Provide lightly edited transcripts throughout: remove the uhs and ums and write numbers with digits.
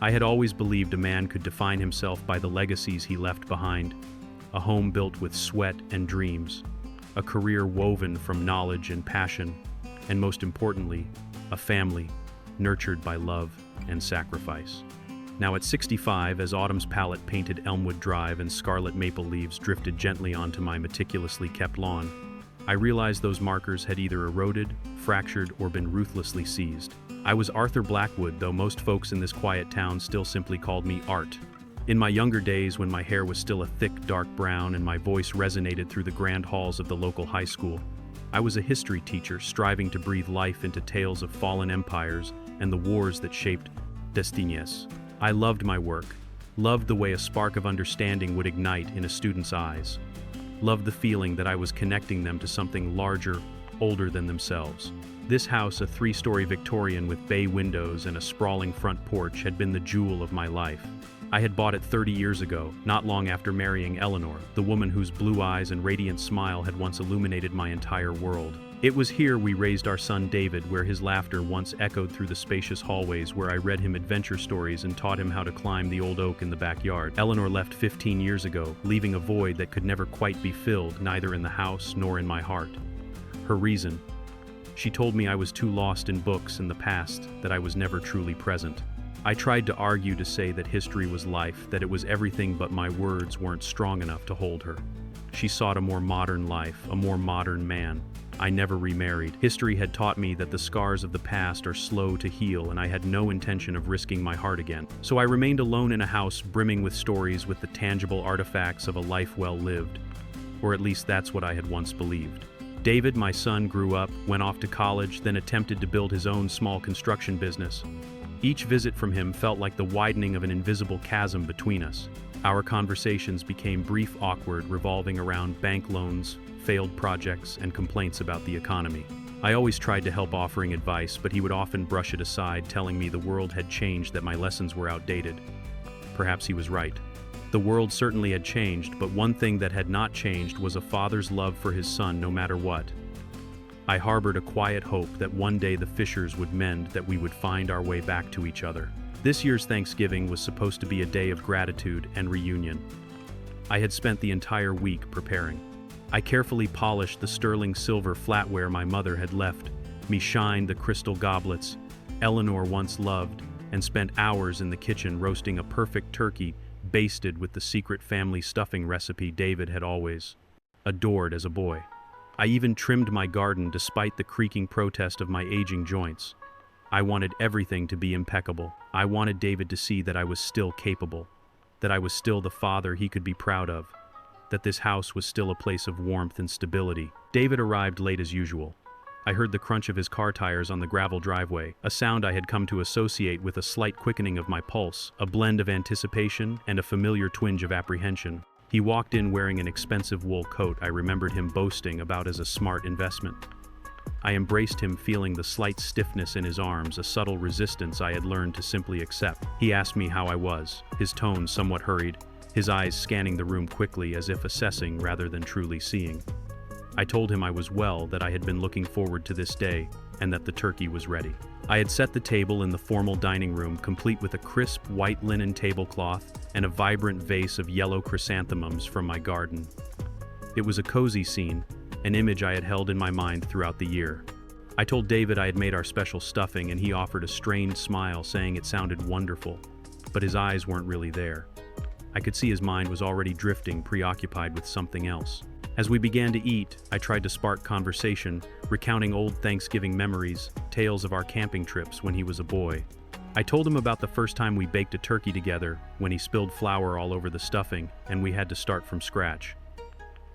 I had always believed a man could define himself by the legacies he left behind, a home built with sweat and dreams, a career woven from knowledge and passion, and most importantly, a family nurtured by love and sacrifice. Now at 65, as autumn's palette painted Elmwood Drive and scarlet maple leaves drifted gently onto my meticulously kept lawn, I realized those markers had either eroded, fractured, or been ruthlessly seized. I was Arthur Blackwood, though most folks in this quiet town still simply called me Art. In my younger days, when my hair was still a thick, dark brown and my voice resonated through the grand halls of the local high school, I was a history teacher striving to breathe life into tales of fallen empires and the wars that shaped destinies. I loved my work, loved the way a spark of understanding would ignite in a student's eyes, loved the feeling that I was connecting them to something larger, older than themselves. This house, a 3-story Victorian with bay windows and a sprawling front porch, had been the jewel of my life. I had bought it 30 years ago, not long after marrying Eleanor, the woman whose blue eyes and radiant smile had once illuminated my entire world. It was here we raised our son David, where his laughter once echoed through the spacious hallways, where I read him adventure stories and taught him how to climb the old oak in the backyard. Eleanor left 15 years ago, leaving a void that could never quite be filled, neither in the house nor in my heart. Her reason: she told me I was too lost in books and the past, that I was never truly present. I tried to argue, to say that history was life, that it was everything, but my words weren't strong enough to hold her. She sought a more modern life, a more modern man. I never remarried. History had taught me that the scars of the past are slow to heal, and I had no intention of risking my heart again. So I remained alone in a house brimming with stories, with the tangible artifacts of a life well lived. Or at least that's what I had once believed. David, my son, grew up, went off to college, then attempted to build his own small construction business. Each visit from him felt like the widening of an invisible chasm between us. Our conversations became brief, awkward, revolving around bank loans, failed projects, and complaints about the economy. I always tried to help, offering advice, but he would often brush it aside, telling me the world had changed, that my lessons were outdated. Perhaps he was right. The world certainly had changed, but one thing that had not changed was a father's love for his son, no matter what. I harbored a quiet hope that one day the fissures would mend, that we would find our way back to each other. This year's Thanksgiving was supposed to be a day of gratitude and reunion. I had spent the entire week preparing. I carefully polished the sterling silver flatware my mother had left me, shined the crystal goblets Eleanor once loved, and spent hours in the kitchen roasting a perfect turkey basted with the secret family stuffing recipe David had always adored as a boy. I even trimmed my garden despite the creaking protest of my aging joints. I wanted everything to be impeccable. I wanted David to see that I was still capable, that I was still the father he could be proud of, that this house was still a place of warmth and stability. David arrived late as usual. I heard the crunch of his car tires on the gravel driveway, a sound I had come to associate with a slight quickening of my pulse, a blend of anticipation and a familiar twinge of apprehension. He walked in wearing an expensive wool coat I remembered him boasting about as a smart investment. I embraced him, feeling the slight stiffness in his arms, a subtle resistance I had learned to simply accept. He asked me how I was, his tone somewhat hurried, his eyes scanning the room quickly as if assessing rather than truly seeing. I told him I was well, that I had been looking forward to this day, and that the turkey was ready. I had set the table in the formal dining room, complete with a crisp white linen tablecloth and a vibrant vase of yellow chrysanthemums from my garden. It was a cozy scene, an image I had held in my mind throughout the year. I told David I had made our special stuffing, and he offered a strained smile, saying it sounded wonderful, but his eyes weren't really there. I could see his mind was already drifting, preoccupied with something else. As we began to eat, I tried to spark conversation, recounting old Thanksgiving memories, tales of our camping trips when he was a boy. I told him about the first time we baked a turkey together, when he spilled flour all over the stuffing, and we had to start from scratch.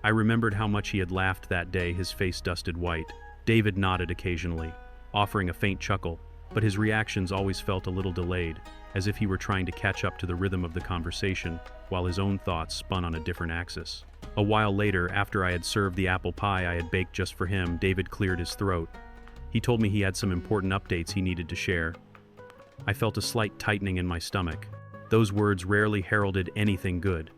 I remembered how much he had laughed that day, his face dusted white. David nodded occasionally, offering a faint chuckle, but his reactions always felt a little delayed, as if he were trying to catch up to the rhythm of the conversation, while his own thoughts spun on a different axis. A while later, after I had served the apple pie I had baked just for him, David cleared his throat. He told me he had some important updates he needed to share. I felt a slight tightening in my stomach. Those words rarely heralded anything good.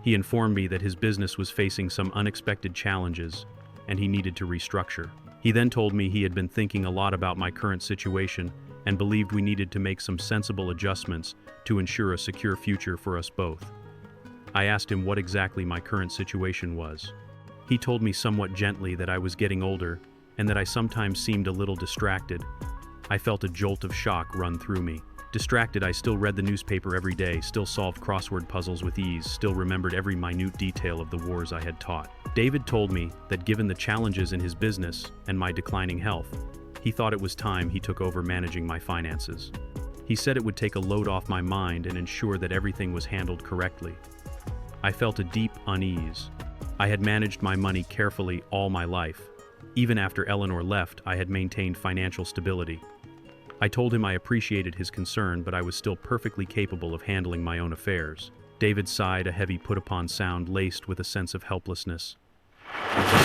He informed me that his business was facing some unexpected challenges, and he needed to restructure. He then told me he had been thinking a lot about my current situation, and believed we needed to make some sensible adjustments to ensure a secure future for us both. I asked him what exactly my current situation was. He told me somewhat gently that I was getting older and that I sometimes seemed a little distracted. I felt a jolt of shock run through me. Distracted, I still read the newspaper every day, still solved crossword puzzles with ease, still remembered every minute detail of the wars I had taught. David told me that given the challenges in his business and my declining health, he thought it was time he took over managing my finances. He said it would take a load off my mind and ensure that everything was handled correctly. I felt a deep unease. I had managed my money carefully all my life. Even after Eleanor left, I had maintained financial stability. I told him I appreciated his concern, but I was still perfectly capable of handling my own affairs. David sighed, a heavy put-upon sound laced with a sense of helplessness.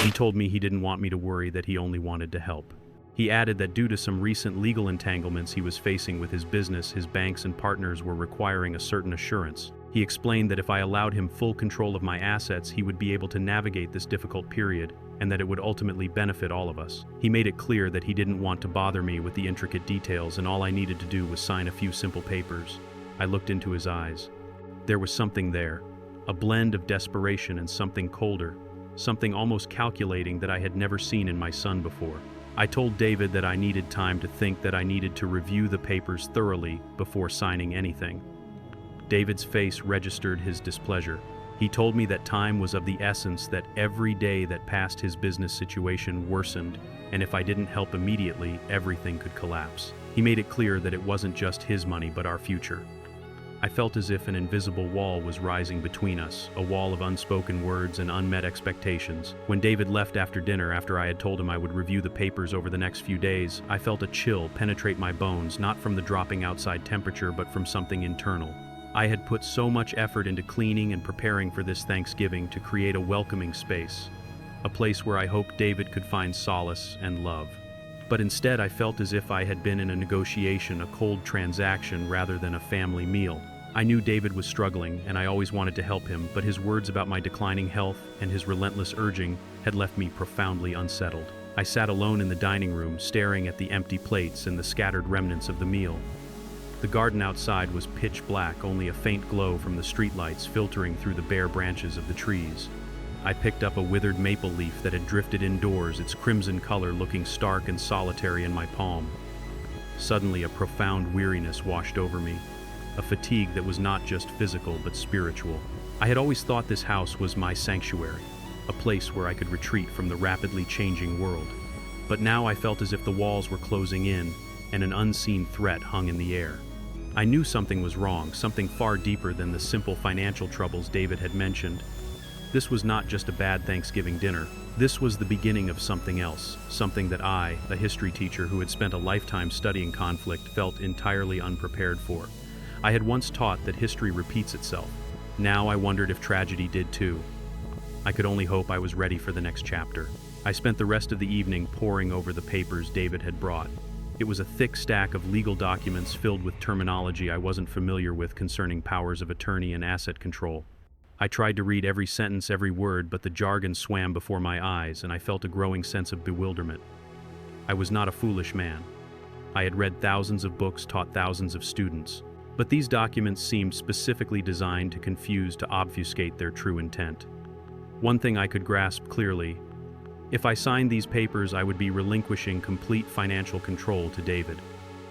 He told me he didn't want me to worry, that he only wanted to help. He added that due to some recent legal entanglements he was facing with his business, his banks and partners were requiring a certain assurance. He explained that if I allowed him full control of my assets, he would be able to navigate this difficult period, and that it would ultimately benefit all of us. He made it clear that he didn't want to bother me with the intricate details, and all I needed to do was sign a few simple papers. I looked into his eyes. There was something there, a blend of desperation and something colder, something almost calculating that I had never seen in my son before. I told David that I needed time to think, that I needed to review the papers thoroughly before signing anything. David's face registered his displeasure. He told me that time was of the essence, that every day that passed his business situation worsened, and if I didn't help immediately, everything could collapse. He made it clear that it wasn't just his money, but our future. I felt as if an invisible wall was rising between us, a wall of unspoken words and unmet expectations. When David left after dinner, after I had told him I would review the papers over the next few days, I felt a chill penetrate my bones, not from the dropping outside temperature, but from something internal. I had put so much effort into cleaning and preparing for this Thanksgiving to create a welcoming space, a place where I hoped David could find solace and love. But instead, I felt as if I had been in a negotiation, a cold transaction rather than a family meal. I knew David was struggling, and I always wanted to help him, but his words about my declining health and his relentless urging had left me profoundly unsettled. I sat alone in the dining room, staring at the empty plates and the scattered remnants of the meal. The garden outside was pitch black, only a faint glow from the streetlights filtering through the bare branches of the trees. I picked up a withered maple leaf that had drifted indoors, its crimson color looking stark and solitary in my palm. Suddenly, a profound weariness washed over me, a fatigue that was not just physical but spiritual. I had always thought this house was my sanctuary, a place where I could retreat from the rapidly changing world. But now I felt as if the walls were closing in, and an unseen threat hung in the air. I knew something was wrong, something far deeper than the simple financial troubles David had mentioned. This was not just a bad Thanksgiving dinner. This was the beginning of something else, something that I, a history teacher who had spent a lifetime studying conflict, felt entirely unprepared for. I had once taught that history repeats itself. Now I wondered if tragedy did too. I could only hope I was ready for the next chapter. I spent the rest of the evening poring over the papers David had brought. It was a thick stack of legal documents filled with terminology I wasn't familiar with concerning powers of attorney and asset control. I tried to read every sentence, every word, but the jargon swam before my eyes, and I felt a growing sense of bewilderment. I was not a foolish man. I had read thousands of books, taught thousands of students, but these documents seemed specifically designed to confuse, to obfuscate their true intent. One thing I could grasp clearly: if I signed these papers, I would be relinquishing complete financial control to David.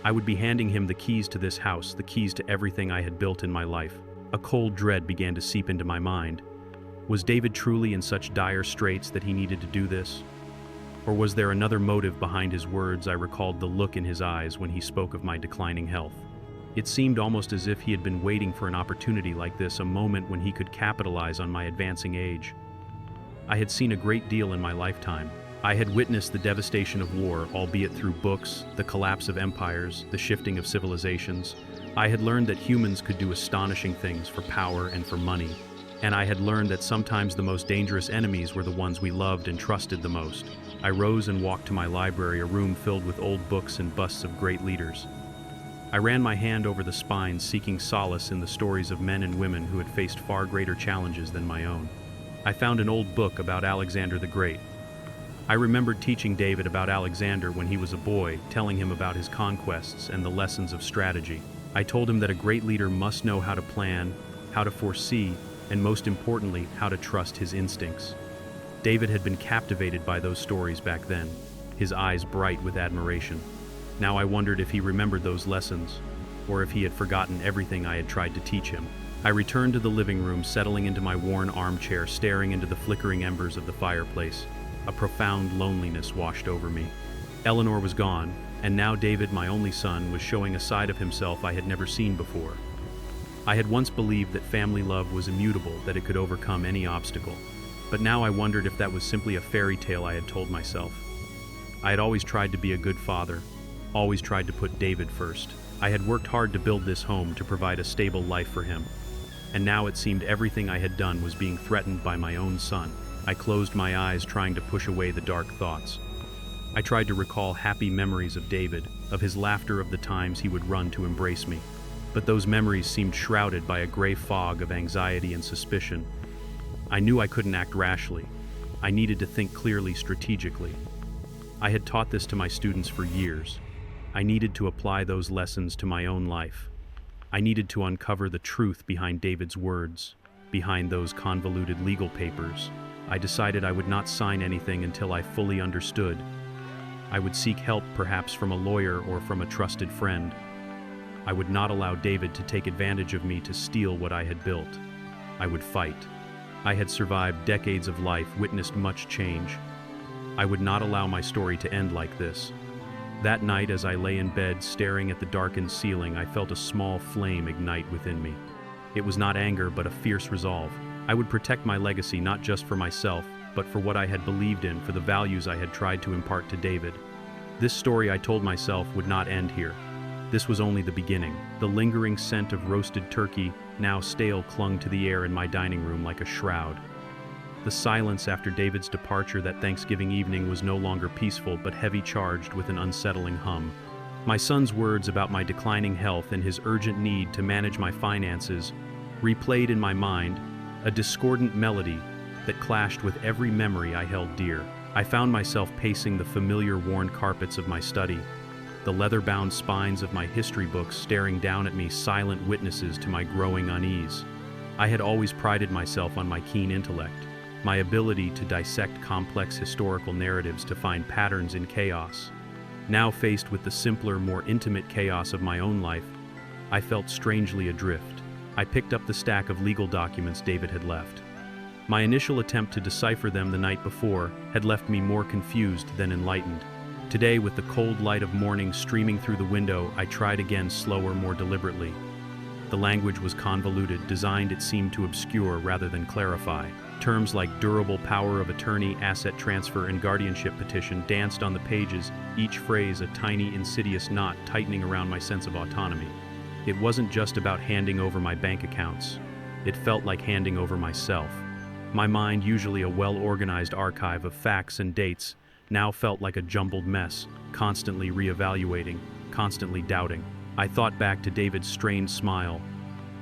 I would be handing him the keys to this house, the keys to everything I had built in my life. A cold dread began to seep into my mind. Was David truly in such dire straits that he needed to do this? Or was there another motive behind his words? I recalled the look in his eyes when he spoke of my declining health. It seemed almost as if he had been waiting for an opportunity like this, a moment when he could capitalize on my advancing age. I had seen a great deal in my lifetime. I had witnessed the devastation of war, albeit through books, the collapse of empires, the shifting of civilizations. I had learned that humans could do astonishing things for power and for money. And I had learned that sometimes the most dangerous enemies were the ones we loved and trusted the most. I rose and walked to my library, a room filled with old books and busts of great leaders. I ran my hand over the spines, seeking solace in the stories of men and women who had faced far greater challenges than my own. I found an old book about Alexander the Great. I remembered teaching David about Alexander when he was a boy, telling him about his conquests and the lessons of strategy. I told him that a great leader must know how to plan, how to foresee, and most importantly, how to trust his instincts. David had been captivated by those stories back then, his eyes bright with admiration. Now I wondered if he remembered those lessons, or if he had forgotten everything I had tried to teach him. I returned to the living room, settling into my worn armchair, staring into the flickering embers of the fireplace. A profound loneliness washed over me. Eleanor was gone, and now David, my only son, was showing a side of himself I had never seen before. I had once believed that family love was immutable, that it could overcome any obstacle. But now I wondered if that was simply a fairy tale I had told myself. I had always tried to be a good father, always tried to put David first. I had worked hard to build this home, to provide a stable life for him. And now it seemed everything I had done was being threatened by my own son. I closed my eyes, trying to push away the dark thoughts. I tried to recall happy memories of David, of his laughter, of the times he would run to embrace me. But those memories seemed shrouded by a gray fog of anxiety and suspicion. I knew I couldn't act rashly. I needed to think clearly, strategically. I had taught this to my students for years. I needed to apply those lessons to my own life. I needed to uncover the truth behind David's words, behind those convoluted legal papers. I decided I would not sign anything until I fully understood. I would seek help, perhaps from a lawyer or from a trusted friend. I would not allow David to take advantage of me to steal what I had built. I would fight. I had survived decades of life, witnessed much change. I would not allow my story to end like this. That night, as I lay in bed staring at the darkened ceiling, I felt a small flame ignite within me. It was not anger, but a fierce resolve. I would protect my legacy, not just for myself, but for what I had believed in, for the values I had tried to impart to David. This story, I told myself, would not end here. This was only the beginning. The lingering scent of roasted turkey, now stale, clung to the air in my dining room like a shroud. The silence after David's departure that Thanksgiving evening was no longer peaceful, but heavy, charged with an unsettling hum. My son's words about my declining health and his urgent need to manage my finances replayed in my mind, a discordant melody that clashed with every memory I held dear. I found myself pacing the familiar worn carpets of my study, the leather-bound spines of my history books staring down at me, silent witnesses to my growing unease. I had always prided myself on my keen intellect, my ability to dissect complex historical narratives, to find patterns in chaos. Now faced with the simpler, more intimate chaos of my own life, I felt strangely adrift. I picked up the stack of legal documents David had left. My initial attempt to decipher them the night before had left me more confused than enlightened. Today, with the cold light of morning streaming through the window, I tried again, slower, more deliberately. The language was convoluted, designed, it seemed, to obscure rather than clarify. Terms like durable power of attorney, asset transfer, and guardianship petition danced on the pages, each phrase a tiny, insidious knot tightening around my sense of autonomy. It wasn't just about handing over my bank accounts. It felt like handing over myself. My mind, usually a well-organized archive of facts and dates, now felt like a jumbled mess, constantly reevaluating, constantly doubting. I thought back to David's strained smile,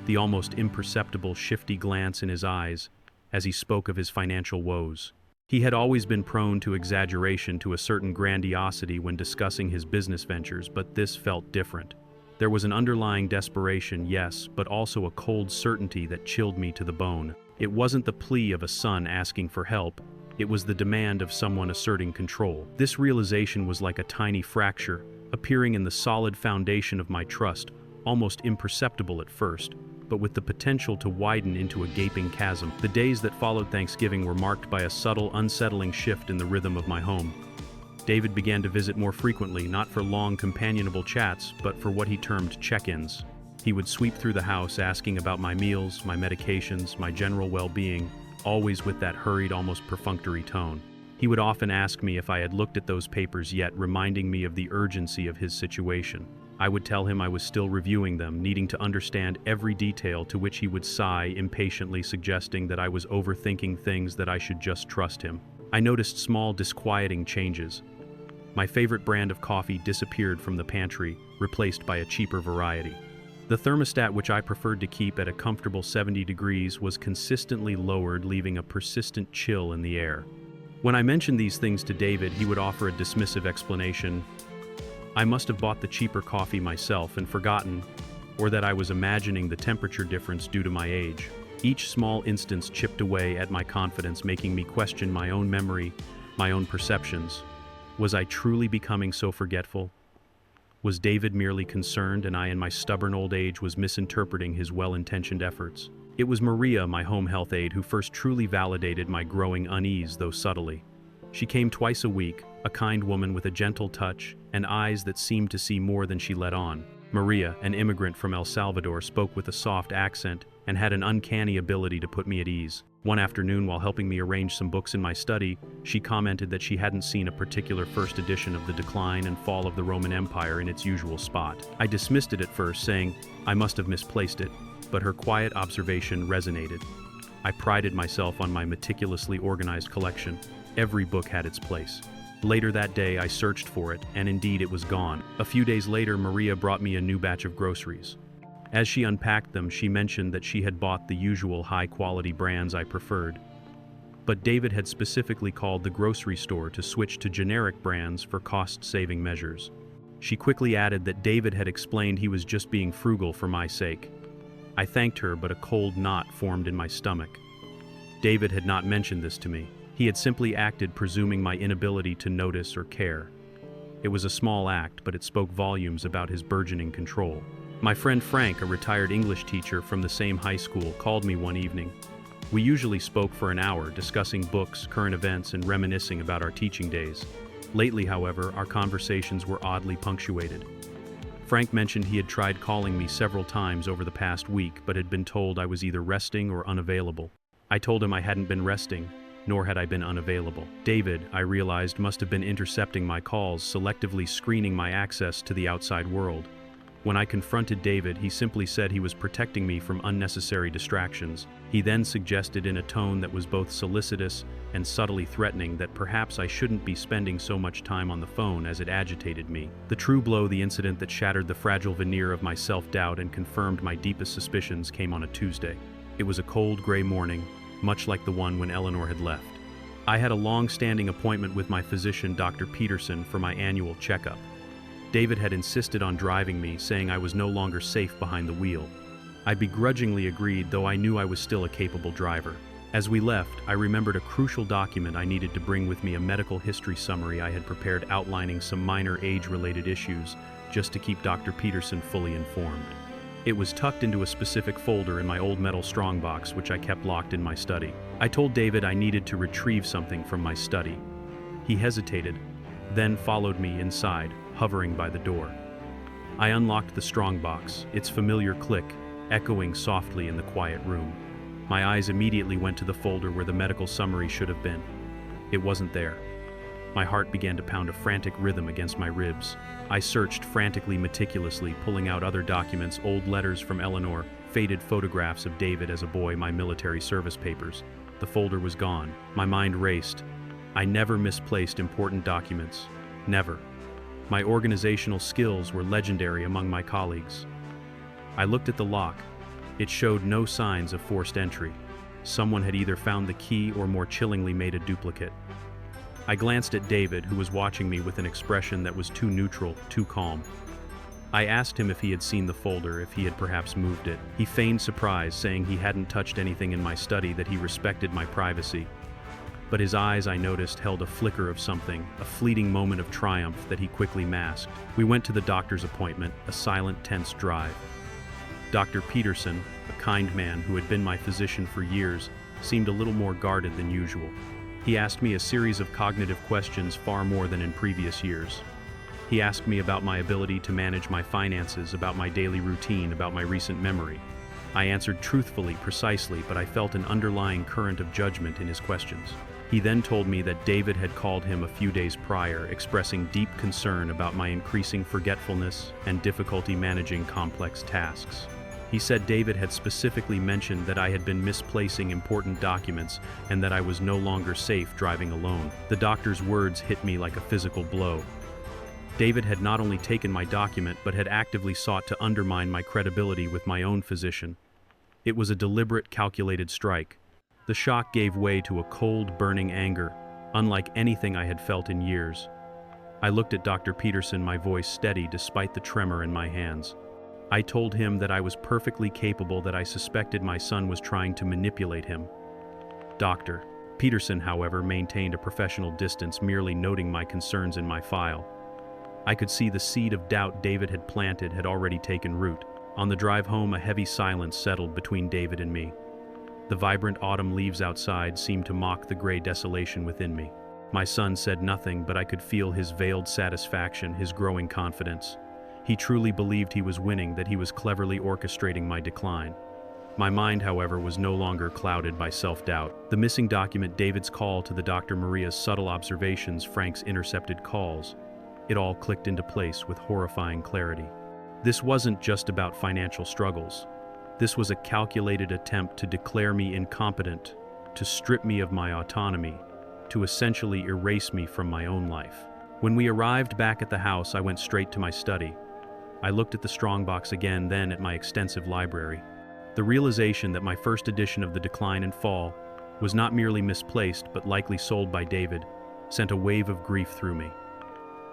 the almost imperceptible shifty glance in his eyes as he spoke of his financial woes. He had always been prone to exaggeration, to a certain grandiosity when discussing his business ventures, but this felt different. There was an underlying desperation, yes, but also a cold certainty that chilled me to the bone. It wasn't the plea of a son asking for help. It was the demand of someone asserting control. This realization was like a tiny fracture, appearing in the solid foundation of my trust, almost imperceptible at first, but with the potential to widen into a gaping chasm. The days that followed Thanksgiving were marked by a subtle, unsettling shift in the rhythm of my home. David began to visit more frequently, not for long, companionable chats, but for what he termed check-ins. He would sweep through the house, asking about my meals, my medications, my general well-being, always with that hurried, almost perfunctory tone. He would often ask me if I had looked at those papers yet, reminding me of the urgency of his situation. I would tell him I was still reviewing them, needing to understand every detail, to which he would sigh impatiently, suggesting that I was overthinking things, that I should just trust him. I noticed small, disquieting changes. My favorite brand of coffee disappeared from the pantry, replaced by a cheaper variety. The thermostat, which I preferred to keep at a comfortable 70 degrees, was consistently lowered, leaving a persistent chill in the air. When I mentioned these things to David, he would offer a dismissive explanation. I must have bought the cheaper coffee myself and forgotten, or that I was imagining the temperature difference due to my age. Each small instance chipped away at my confidence, making me question my own memory, my own perceptions. Was I truly becoming so forgetful? Was David merely concerned and I in my stubborn old age was misinterpreting his well-intentioned efforts? It was Maria, my home health aide, who first truly validated my growing unease, though subtly. She came twice a week, a kind woman with a gentle touch and eyes that seemed to see more than she let on. Maria, an immigrant from El Salvador, spoke with a soft accent and had an uncanny ability to put me at ease. One afternoon, while helping me arrange some books in my study, she commented that she hadn't seen a particular first edition of The Decline and Fall of the Roman Empire in its usual spot. I dismissed it at first, saying I must have misplaced it, but her quiet observation resonated. I prided myself on my meticulously organized collection. Every book had its place. Later that day, I searched for it, and indeed it was gone. A few days later, Maria brought me a new batch of groceries. As she unpacked them, she mentioned that she had bought the usual high-quality brands I preferred. But David had specifically called the grocery store to switch to generic brands for cost-saving measures. She quickly added that David had explained he was just being frugal for my sake. I thanked her, but a cold knot formed in my stomach. David had not mentioned this to me. He had simply acted presuming my inability to notice or care. It was a small act, but it spoke volumes about his burgeoning control. My friend Frank, a retired English teacher from the same high school, called me one evening. We usually spoke for an hour, discussing books, current events, and reminiscing about our teaching days. Lately, however, our conversations were oddly punctuated. Frank mentioned he had tried calling me several times over the past week, but had been told I was either resting or unavailable. I told him I hadn't been resting, nor had I been unavailable. David, I realized, must have been intercepting my calls, selectively screening my access to the outside world. When I confronted David, he simply said he was protecting me from unnecessary distractions. He then suggested in a tone that was both solicitous and subtly threatening that perhaps I shouldn't be spending so much time on the phone as it agitated me. The true blow, the incident that shattered the fragile veneer of my self-doubt and confirmed my deepest suspicions, came on a Tuesday. It was a cold, gray morning, much like the one when Eleanor had left. I had a long-standing appointment with my physician, Dr. Peterson, for my annual checkup. David had insisted on driving me, saying I was no longer safe behind the wheel. I begrudgingly agreed, though I knew I was still a capable driver. As we left, I remembered a crucial document I needed to bring with me, a medical history summary I had prepared outlining some minor age-related issues, just to keep Dr. Peterson fully informed. It was tucked into a specific folder in my old metal strongbox, which I kept locked in my study. I told David I needed to retrieve something from my study. He hesitated, then followed me inside, hovering by the door. I unlocked the strongbox, its familiar click echoing softly in the quiet room. My eyes immediately went to the folder where the medical summary should have been. It wasn't there. My heart began to pound a frantic rhythm against my ribs. I searched frantically, meticulously, pulling out other documents, old letters from Eleanor, faded photographs of David as a boy, my military service papers. The folder was gone. My mind raced. I never misplaced important documents. Never. My organizational skills were legendary among my colleagues. I looked at the lock. It showed no signs of forced entry. Someone had either found the key or, more chillingly, made a duplicate. I glanced at David, who was watching me with an expression that was too neutral, too calm. I asked him if he had seen the folder, if he had perhaps moved it. He feigned surprise, saying he hadn't touched anything in my study, that he respected my privacy. But his eyes, I noticed, held a flicker of something, a fleeting moment of triumph that he quickly masked. We went to the doctor's appointment, a silent, tense drive. Dr. Peterson, a kind man who had been my physician for years, seemed a little more guarded than usual. He asked me a series of cognitive questions, far more than in previous years. He asked me about my ability to manage my finances, about my daily routine, about my recent memory. I answered truthfully, precisely, but I felt an underlying current of judgment in his questions. He then told me that David had called him a few days prior, expressing deep concern about my increasing forgetfulness and difficulty managing complex tasks. He said David had specifically mentioned that I had been misplacing important documents and that I was no longer safe driving alone. The doctor's words hit me like a physical blow. David had not only taken my document, but had actively sought to undermine my credibility with my own physician. It was a deliberate, calculated strike. The shock gave way to a cold, burning anger, unlike anything I had felt in years. I looked at Dr. Peterson, my voice steady despite the tremor in my hands. I told him that I was perfectly capable, that I suspected my son was trying to manipulate him. Dr. Peterson, however, maintained a professional distance, merely noting my concerns in my file. I could see the seed of doubt David had planted had already taken root. On the drive home, a heavy silence settled between David and me. The vibrant autumn leaves outside seemed to mock the gray desolation within me. My son said nothing, but I could feel his veiled satisfaction, his growing confidence. He truly believed he was winning, that he was cleverly orchestrating my decline. My mind, however, was no longer clouded by self-doubt. The missing document, David's call to the Dr. Maria's subtle observations, Frank's intercepted calls. It all clicked into place with horrifying clarity. This wasn't just about financial struggles. This was a calculated attempt to declare me incompetent, to strip me of my autonomy, to essentially erase me from my own life. When we arrived back at the house, I went straight to my study. I looked at the strongbox again, then at my extensive library. The realization that my first edition of The Decline and Fall was not merely misplaced but likely sold by David sent a wave of grief through me.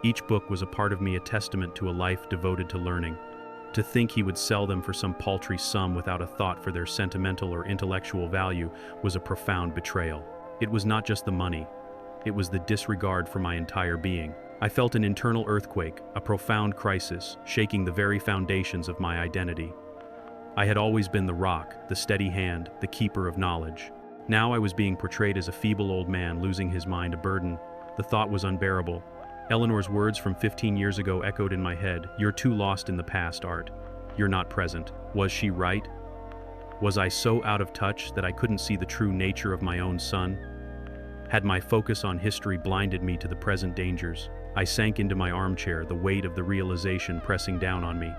Each book was a part of me, a testament to a life devoted to learning. To think he would sell them for some paltry sum without a thought for their sentimental or intellectual value was a profound betrayal. It was not just the money, it was the disregard for my entire being. I felt an internal earthquake, a profound crisis, shaking the very foundations of my identity. I had always been the rock, the steady hand, the keeper of knowledge. Now I was being portrayed as a feeble old man losing his mind, a burden. The thought was unbearable. Eleanor's words from 15 years ago echoed in my head. "You're too lost in the past, Art. You're not present." Was she right? Was I so out of touch that I couldn't see the true nature of my own son? Had my focus on history blinded me to the present dangers? I sank into my armchair, the weight of the realization pressing down on me.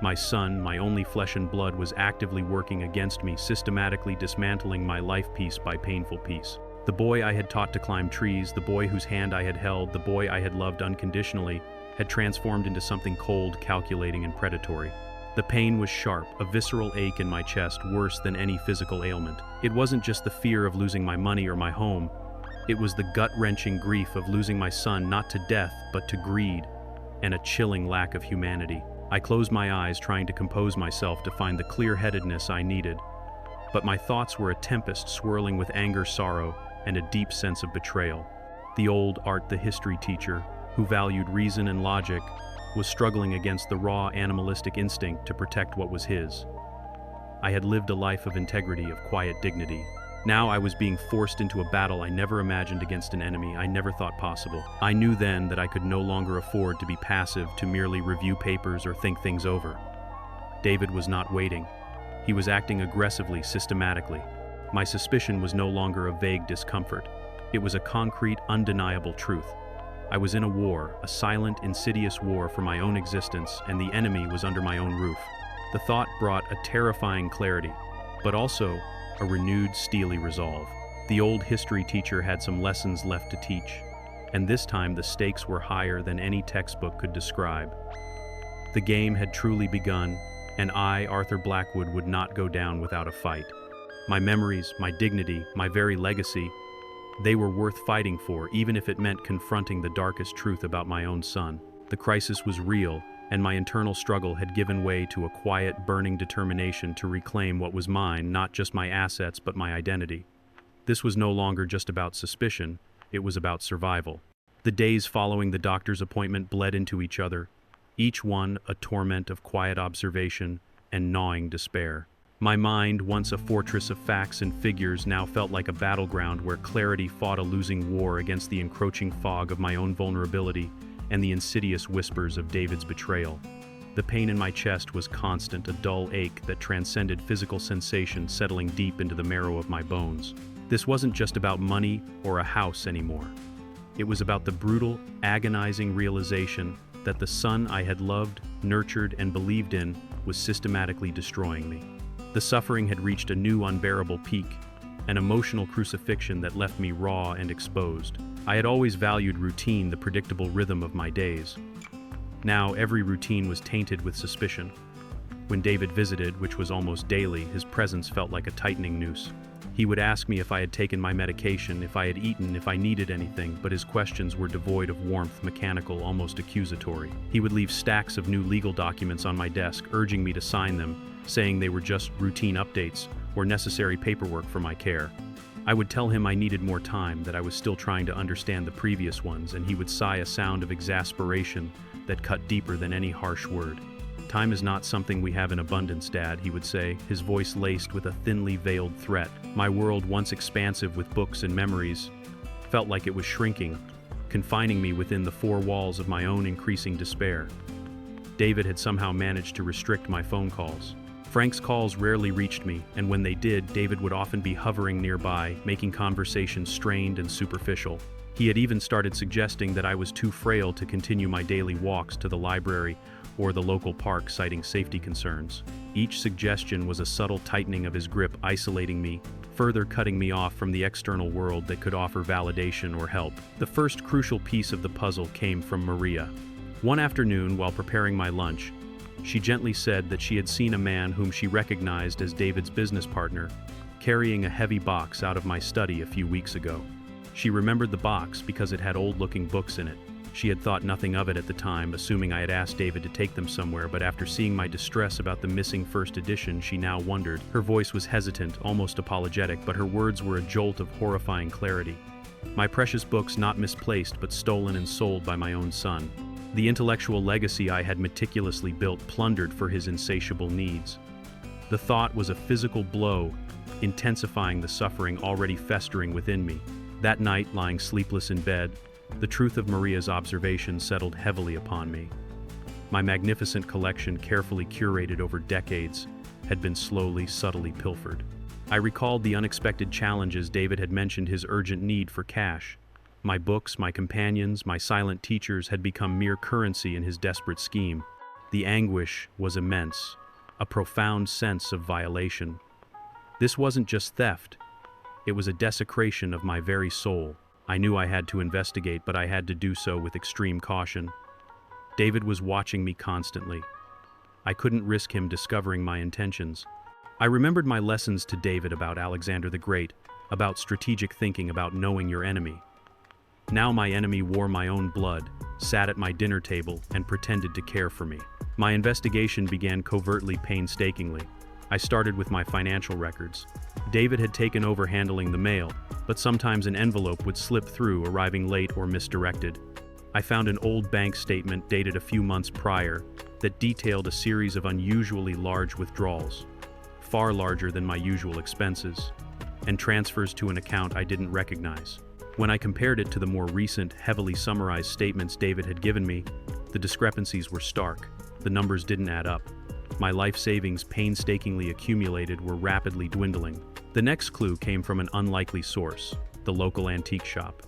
My son, my only flesh and blood, was actively working against me, systematically dismantling my life piece by painful piece. The boy I had taught to climb trees, the boy whose hand I had held, the boy I had loved unconditionally, had transformed into something cold, calculating, and predatory. The pain was sharp, a visceral ache in my chest, worse than any physical ailment. It wasn't just the fear of losing my money or my home. It was the gut-wrenching grief of losing my son, not to death, but to greed, and a chilling lack of humanity. I closed my eyes, trying to compose myself to find the clear-headedness I needed. But my thoughts were a tempest swirling with anger, sorrow, and a deep sense of betrayal. The old Art, the history teacher, who valued reason and logic, was struggling against the raw animalistic instinct to protect what was his. I had lived a life of integrity, of quiet dignity. Now I was being forced into a battle I never imagined against an enemy I never thought possible. I knew then that I could no longer afford to be passive, to merely review papers or think things over. David was not waiting. He was acting aggressively, systematically. My suspicion was no longer a vague discomfort. It was a concrete, undeniable truth. I was in a war, a silent, insidious war for my own existence, and the enemy was under my own roof. The thought brought a terrifying clarity, but also a renewed, steely resolve. The old history teacher had some lessons left to teach, and this time the stakes were higher than any textbook could describe. The game had truly begun, and I, Arthur Blackwood, would not go down without a fight. My memories, my dignity, my very legacy, they were worth fighting for, even if it meant confronting the darkest truth about my own son. The crisis was real, and my internal struggle had given way to a quiet, burning determination to reclaim what was mine, not just my assets, but my identity. This was no longer just about suspicion, it was about survival. The days following the doctor's appointment bled into each other, each one a torment of quiet observation and gnawing despair. My mind, once a fortress of facts and figures, now felt like a battleground where clarity fought a losing war against the encroaching fog of my own vulnerability and the insidious whispers of David's betrayal. The pain in my chest was constant, a dull ache that transcended physical sensation, settling deep into the marrow of my bones. This wasn't just about money or a house anymore. It was about the brutal, agonizing realization that the son I had loved, nurtured, and believed in was systematically destroying me. The suffering had reached a new unbearable peak, an emotional crucifixion that left me raw and exposed. I had always valued routine, the predictable rhythm of my days. Now every routine was tainted with suspicion. When David visited, which was almost daily, his presence felt like a tightening noose. He would ask me if I had taken my medication, if I had eaten, if I needed anything, but his questions were devoid of warmth, mechanical, almost accusatory. He would leave stacks of new legal documents on my desk, urging me to sign them, saying they were just routine updates or necessary paperwork for my care. I would tell him I needed more time, that I was still trying to understand the previous ones, and he would sigh a sound of exasperation that cut deeper than any harsh word. "Time is not something we have in abundance, Dad," he would say, his voice laced with a thinly veiled threat. My world, once expansive with books and memories, felt like it was shrinking, confining me within the four walls of my own increasing despair. David had somehow managed to restrict my phone calls. Frank's calls rarely reached me, and when they did, David would often be hovering nearby, making conversation strained and superficial. He had even started suggesting that I was too frail to continue my daily walks to the library or the local park, citing safety concerns. Each suggestion was a subtle tightening of his grip, isolating me, further cutting me off from the external world that could offer validation or help. The first crucial piece of the puzzle came from Maria. One afternoon, while preparing my lunch, she gently said that she had seen a man whom she recognized as David's business partner, carrying a heavy box out of my study a few weeks ago. She remembered the box because it had old-looking books in it. She had thought nothing of it at the time, assuming I had asked David to take them somewhere, but after seeing my distress about the missing first edition, she now wondered. Her voice was hesitant, almost apologetic, but her words were a jolt of horrifying clarity. My precious books not misplaced, but stolen and sold by my own son. The intellectual legacy I had meticulously built plundered for his insatiable needs. The thought was a physical blow, intensifying the suffering already festering within me. That night, lying sleepless in bed, the truth of Maria's observation settled heavily upon me. My magnificent collection, carefully curated over decades, had been slowly, subtly pilfered. I recalled the unexpected challenges David had mentioned, his urgent need for cash. My books, my companions, my silent teachers had become mere currency in his desperate scheme. The anguish was immense, a profound sense of violation. This wasn't just theft, it was a desecration of my very soul. I knew I had to investigate, but I had to do so with extreme caution. David was watching me constantly. I couldn't risk him discovering my intentions. I remembered my lessons to David about Alexander the Great, about strategic thinking, about knowing your enemy. Now my enemy wore my own blood, sat at my dinner table, and pretended to care for me. My investigation began covertly, painstakingly. I started with my financial records. David had taken over handling the mail, but sometimes an envelope would slip through, arriving late or misdirected. I found an old bank statement dated a few months prior that detailed a series of unusually large withdrawals, far larger than my usual expenses, and transfers to an account I didn't recognize. When I compared it to the more recent, heavily summarized statements David had given me, the discrepancies were stark. The numbers didn't add up. My life savings, painstakingly accumulated, were rapidly dwindling. The next clue came from an unlikely source, the local antique shop.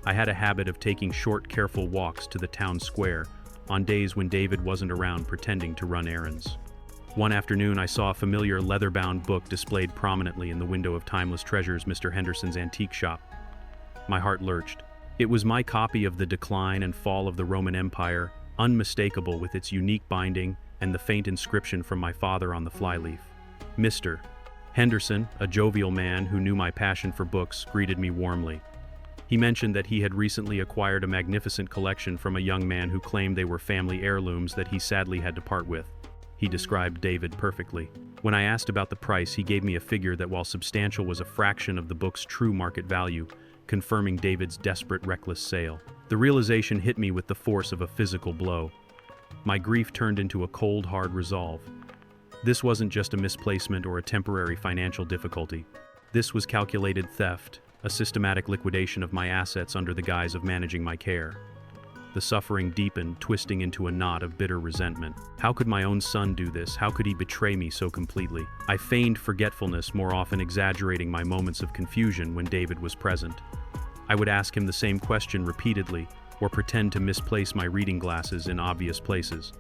I had a habit of taking short, careful walks to the town square on days when David wasn't around, pretending to run errands. One afternoon, I saw a familiar leather-bound book displayed prominently in the window of Timeless Treasures, Mr. Henderson's antique shop. My heart lurched. It was my copy of The Decline and Fall of the Roman Empire, unmistakable with its unique binding and the faint inscription from my father on the flyleaf. Mr. Henderson, a jovial man who knew my passion for books, greeted me warmly. He mentioned that he had recently acquired a magnificent collection from a young man who claimed they were family heirlooms that he sadly had to part with. He described David perfectly. When I asked about the price, he gave me a figure that, while substantial, was a fraction of the book's true market value, confirming David's desperate, reckless sale. The realization hit me with the force of a physical blow. My grief turned into a cold, hard resolve. This wasn't just a misplacement or a temporary financial difficulty. This was calculated theft, a systematic liquidation of my assets under the guise of managing my care. The suffering deepened, twisting into a knot of bitter resentment. How could my own son do this? How could he betray me so completely? I feigned forgetfulness, more often exaggerating my moments of confusion when David was present. I would ask him the same question repeatedly, or pretend to misplace my reading glasses in obvious places.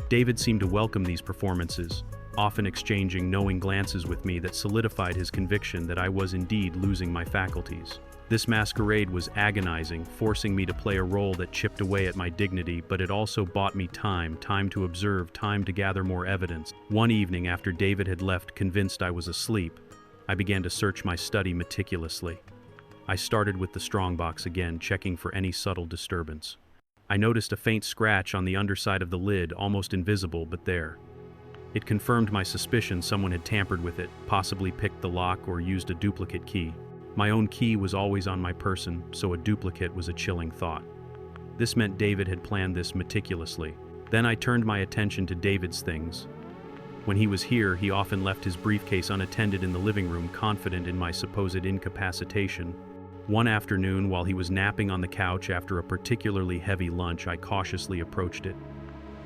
David seemed to welcome these performances, often exchanging knowing glances with me that solidified his conviction that I was indeed losing my faculties. This masquerade was agonizing, forcing me to play a role that chipped away at my dignity, but it also bought me time to observe, time to gather more evidence. One evening, after David had left, convinced I was asleep, I began to search my study meticulously. I started with the strongbox again, checking for any subtle disturbance. I noticed a faint scratch on the underside of the lid, almost invisible, but there. It confirmed my suspicion someone had tampered with it, possibly picked the lock or used a duplicate key. My own key was always on my person, so a duplicate was a chilling thought. This meant David had planned this meticulously. Then I turned my attention to David's things. When he was here, he often left his briefcase unattended in the living room, confident in my supposed incapacitation. One afternoon, while he was napping on the couch after a particularly heavy lunch, I cautiously approached it.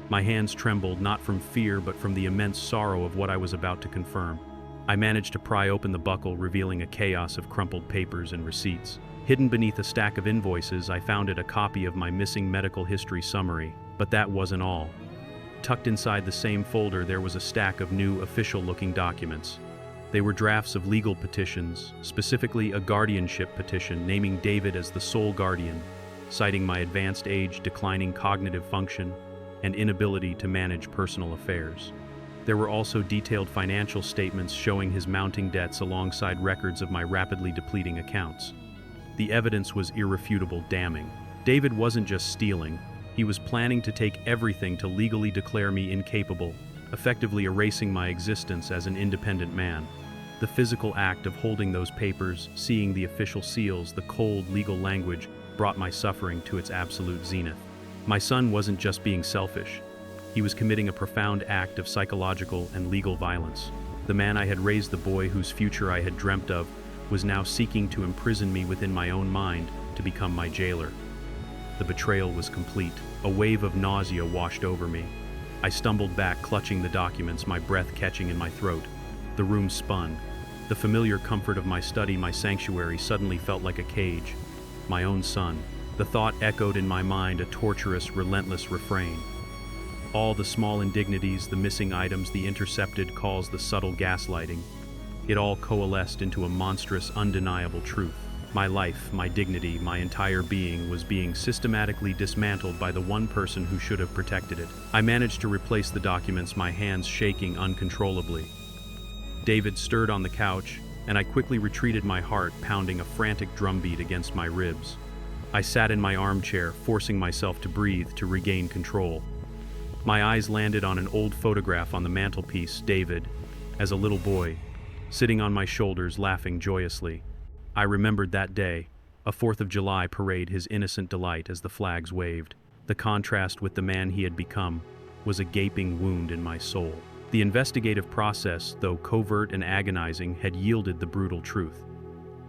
My hands trembled, not from fear, but from the immense sorrow of what I was about to confirm. I managed to pry open the buckle, revealing a chaos of crumpled papers and receipts. Hidden beneath a stack of invoices, I found a copy of my missing medical history summary. But that wasn't all. Tucked inside the same folder, there was a stack of new, official-looking documents. They were drafts of legal petitions, specifically a guardianship petition naming David as the sole guardian, citing my advanced age, declining cognitive function, and inability to manage personal affairs. There were also detailed financial statements showing his mounting debts alongside records of my rapidly depleting accounts. The evidence was irrefutable, damning. David wasn't just stealing. He was planning to take everything to legally declare me incapable, effectively erasing my existence as an independent man. The physical act of holding those papers, seeing the official seals, the cold legal language, brought my suffering to its absolute zenith. My son wasn't just being selfish. He was committing a profound act of psychological and legal violence. The man I had raised, the boy whose future I had dreamt of, was now seeking to imprison me within my own mind to become my jailer. The betrayal was complete. A wave of nausea washed over me. I stumbled back, clutching the documents, my breath catching in my throat. The room spun. The familiar comfort of my study, my sanctuary, suddenly felt like a cage. My own son. The thought echoed in my mind, a torturous, relentless refrain. All the small indignities, the missing items, the intercepted calls, the subtle gaslighting. It all coalesced into a monstrous, undeniable truth. My life, my dignity, my entire being was being systematically dismantled by the one person who should have protected it. I managed to replace the documents, my hands shaking uncontrollably. David stirred on the couch, and I quickly retreated, my heart pounding a frantic drumbeat against my ribs. I sat in my armchair, forcing myself to breathe, to regain control. My eyes landed on an old photograph on the mantelpiece, David, as a little boy, sitting on my shoulders, laughing joyously. I remembered that day, a 4th of July parade, his innocent delight as the flags waved. The contrast with the man he had become was a gaping wound in my soul. The investigative process, though covert and agonizing, had yielded the brutal truth.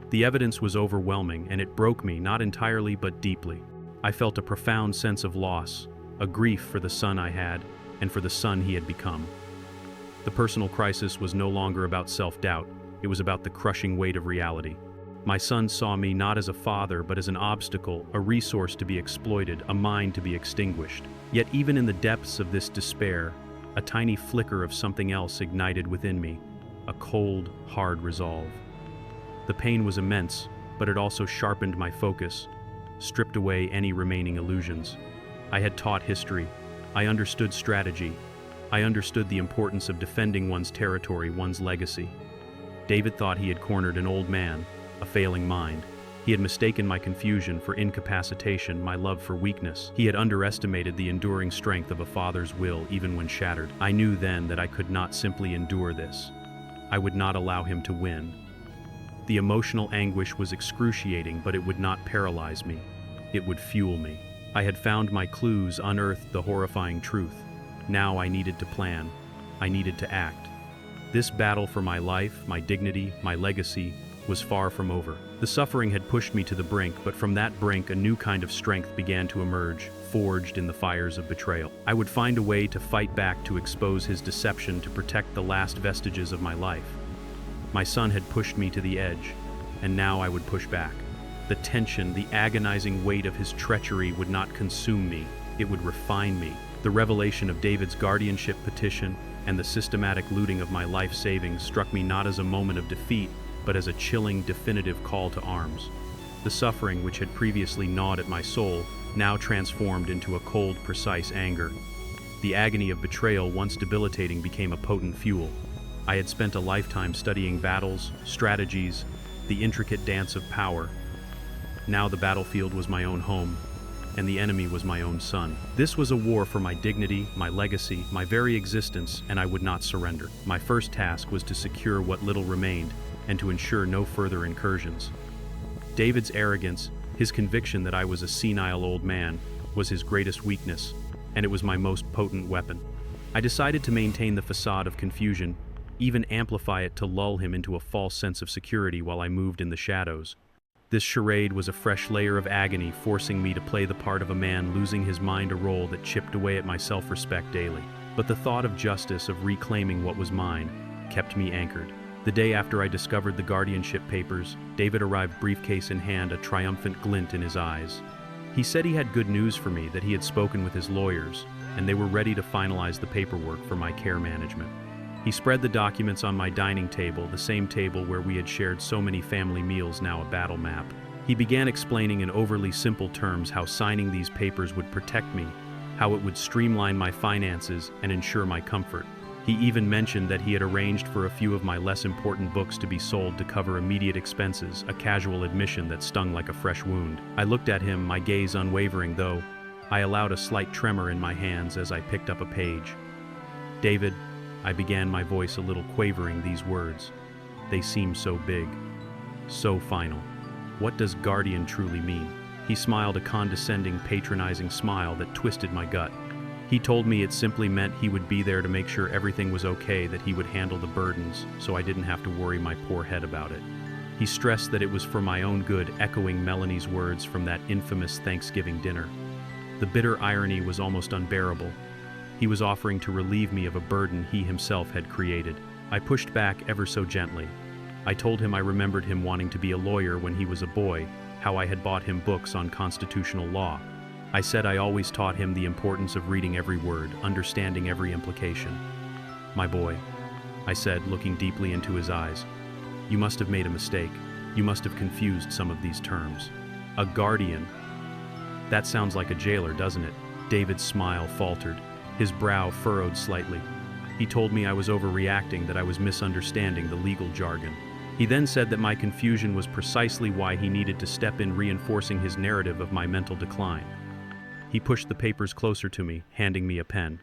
The evidence was overwhelming, and it broke me, not entirely but deeply. I felt a profound sense of loss, a grief for the son I had, and for the son he had become. The personal crisis was no longer about self-doubt, it was about the crushing weight of reality. My son saw me not as a father, but as an obstacle, a resource to be exploited, a mine to be extinguished. Yet even in the depths of this despair, a tiny flicker of something else ignited within me, a cold, hard resolve. The pain was immense, but it also sharpened my focus, stripped away any remaining illusions. I had taught history. I understood strategy. I understood the importance of defending one's territory, one's legacy. David thought he had cornered an old man, a failing mind. He had mistaken my confusion for incapacitation, my love for weakness. He had underestimated the enduring strength of a father's will, even when shattered. I knew then that I could not simply endure this. I would not allow him to win. The emotional anguish was excruciating, but it would not paralyze me. It would fuel me. I had found my clues, unearthed the horrifying truth. Now I needed to plan. I needed to act. This battle for my life, my dignity, my legacy, was far from over. The suffering had pushed me to the brink, but from that brink a new kind of strength began to emerge, forged in the fires of betrayal. I would find a way to fight back, to expose his deception, to protect the last vestiges of my life. My son had pushed me to the edge, and now I would push back. The tension, the agonizing weight of his treachery would not consume me, it would refine me. The revelation of David's guardianship petition and the systematic looting of my life savings struck me not as a moment of defeat, but as a chilling, definitive call to arms. The suffering which had previously gnawed at my soul now transformed into a cold, precise anger. The agony of betrayal, once debilitating, became a potent fuel. I had spent a lifetime studying battles, strategies, the intricate dance of power. Now the battlefield was my own home, and the enemy was my own son. This was a war for my dignity, my legacy, my very existence, and I would not surrender. My first task was to secure what little remained, and to ensure no further incursions. David's arrogance, his conviction that I was a senile old man, was his greatest weakness, and it was my most potent weapon. I decided to maintain the facade of confusion, even amplify it to lull him into a false sense of security while I moved in the shadows. This charade was a fresh layer of agony, forcing me to play the part of a man losing his mind, a role that chipped away at my self-respect daily. But the thought of justice, of reclaiming what was mine, kept me anchored. The day after I discovered the guardianship papers, David arrived briefcase in hand, a triumphant glint in his eyes. He said he had good news for me, that he had spoken with his lawyers, and they were ready to finalize the paperwork for my care management. He spread the documents on my dining table, the same table where we had shared so many family meals, now a battle map. He began explaining in overly simple terms how signing these papers would protect me, how it would streamline my finances and ensure my comfort. He even mentioned that he had arranged for a few of my less important books to be sold to cover immediate expenses, a casual admission that stung like a fresh wound. I looked at him, my gaze unwavering, though I allowed a slight tremor in my hands as I picked up a page. "David," I began, my voice a little quavering, these words. They seem so big, so final. What does guardian truly mean? He smiled, a condescending, patronizing smile that twisted my gut. He told me it simply meant he would be there to make sure everything was okay, that he would handle the burdens, so I didn't have to worry my poor head about it. He stressed that it was for my own good, echoing Melanie's words from that infamous Thanksgiving dinner. The bitter irony was almost unbearable. He was offering to relieve me of a burden he himself had created. I pushed back ever so gently. I told him I remembered him wanting to be a lawyer when he was a boy, how I had bought him books on constitutional law. I said I always taught him the importance of reading every word, understanding every implication. "My boy," I said, looking deeply into his eyes, "you must have made a mistake. You must have confused some of these terms. A guardian. That sounds like a jailer, doesn't it?" David's smile faltered. His brow furrowed slightly. He told me I was overreacting, that I was misunderstanding the legal jargon. He then said that my confusion was precisely why he needed to step in, reinforcing his narrative of my mental decline. He pushed the papers closer to me, handing me a pen.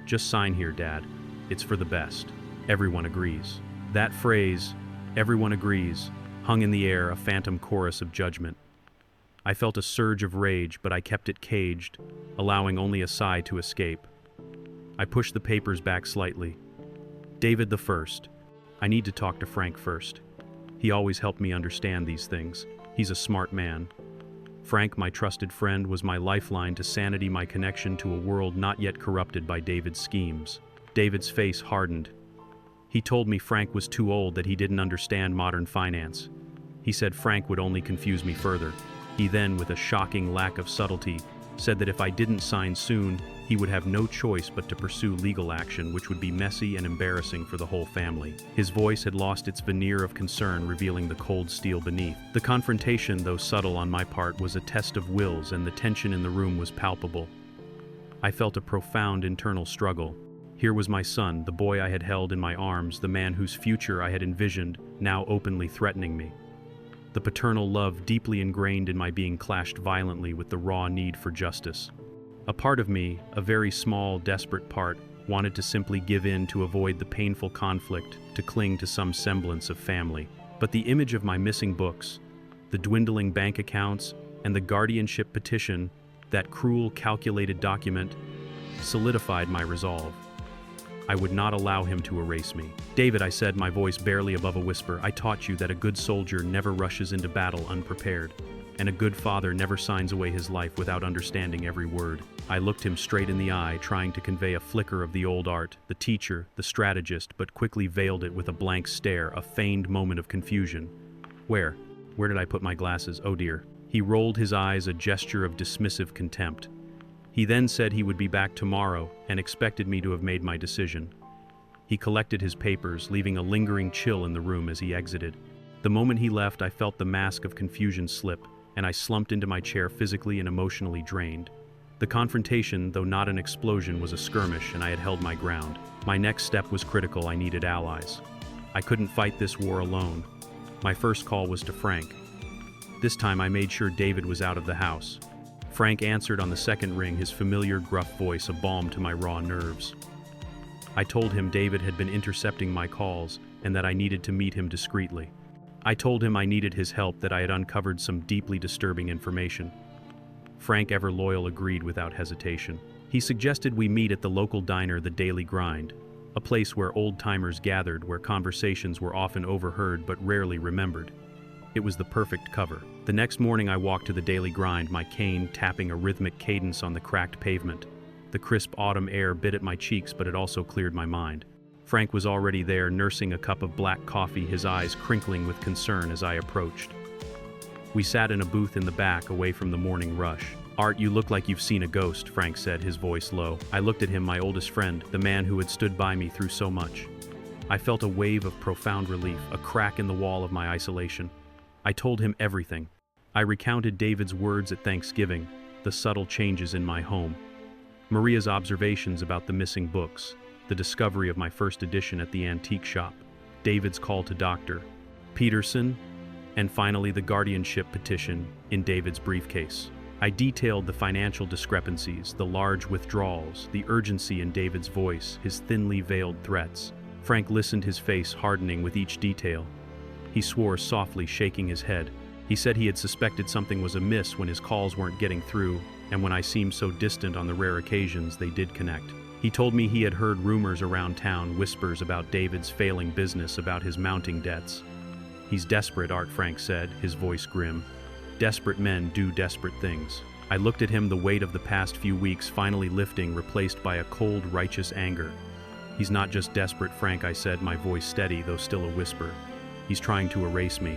"Just sign here, Dad. It's for the best. Everyone agrees." That phrase, "everyone agrees," hung in the air, a phantom chorus of judgment. I felt a surge of rage, but I kept it caged, allowing only a sigh to escape. I pushed the papers back slightly. "David the First. I need to talk to Frank first. He always helped me understand these things. He's a smart man. Frank, my trusted friend, was my lifeline to sanity, my connection to a world not yet corrupted by David's schemes." David's face hardened. He told me Frank was too old, that he didn't understand modern finance. He said Frank would only confuse me further. He then, with a shocking lack of subtlety, said that if I didn't sign soon, he would have no choice but to pursue legal action, which would be messy and embarrassing for the whole family. His voice had lost its veneer of concern, revealing the cold steel beneath. The confrontation, though subtle on my part, was a test of wills, and the tension in the room was palpable. I felt a profound internal struggle. Here was my son, the boy I had held in my arms, the man whose future I had envisioned, now openly threatening me. The paternal love deeply ingrained in my being clashed violently with the raw need for justice. A part of me, a very small, desperate part, wanted to simply give in to avoid the painful conflict, to cling to some semblance of family. But the image of my missing books, the dwindling bank accounts, and the guardianship petition, that cruel, calculated document, solidified my resolve. I would not allow him to erase me. "David," I said, my voice barely above a whisper, "I taught you that a good soldier never rushes into battle unprepared, and a good father never signs away his life without understanding every word." I looked him straight in the eye, trying to convey a flicker of the old art, the teacher, the strategist, but quickly veiled it with a blank stare, a feigned moment of confusion. Where did I put my glasses? Oh dear." He rolled his eyes, a gesture of dismissive contempt. He then said he would be back tomorrow and expected me to have made my decision. He collected his papers, leaving a lingering chill in the room as he exited. The moment he left, I felt the mask of confusion slip, and I slumped into my chair, physically and emotionally drained. The confrontation, though not an explosion, was a skirmish, and I had held my ground. My next step was critical. I needed allies. I couldn't fight this war alone. My first call was to Frank. This time I made sure David was out of the house. Frank answered on the second ring, his familiar gruff voice a balm to my raw nerves. I told him David had been intercepting my calls and that I needed to meet him discreetly. I told him I needed his help, that I had uncovered some deeply disturbing information. Frank, ever loyal, agreed without hesitation. He suggested we meet at the local diner, the Daily Grind, a place where old-timers gathered, where conversations were often overheard but rarely remembered. It was the perfect cover. The next morning I walked to the Daily Grind, my cane tapping a rhythmic cadence on the cracked pavement. The crisp autumn air bit at my cheeks, but it also cleared my mind. Frank was already there, nursing a cup of black coffee, his eyes crinkling with concern as I approached. We sat in a booth in the back, away from the morning rush. "Art, you look like you've seen a ghost," Frank said, his voice low. I looked at him, my oldest friend, the man who had stood by me through so much. I felt a wave of profound relief, a crack in the wall of my isolation. I told him everything. I recounted David's words at Thanksgiving, the subtle changes in my home, Maria's observations about the missing books, the discovery of my first edition at the antique shop, David's call to Dr. Peterson, and finally the guardianship petition in David's briefcase. I detailed the financial discrepancies, the large withdrawals, the urgency in David's voice, his thinly veiled threats. Frank listened, his face hardening with each detail. He swore softly, shaking his head. He said he had suspected something was amiss when his calls weren't getting through, and when I seemed so distant on the rare occasions they did connect. He told me he had heard rumors around town, whispers about David's failing business, about his mounting debts. "He's desperate," Art, Frank said, his voice grim. "Desperate men do desperate things." I looked at him, the weight of the past few weeks finally lifting, replaced by a cold, righteous anger. "He's not just desperate, Frank," I said, my voice steady, though still a whisper. "He's trying to erase me.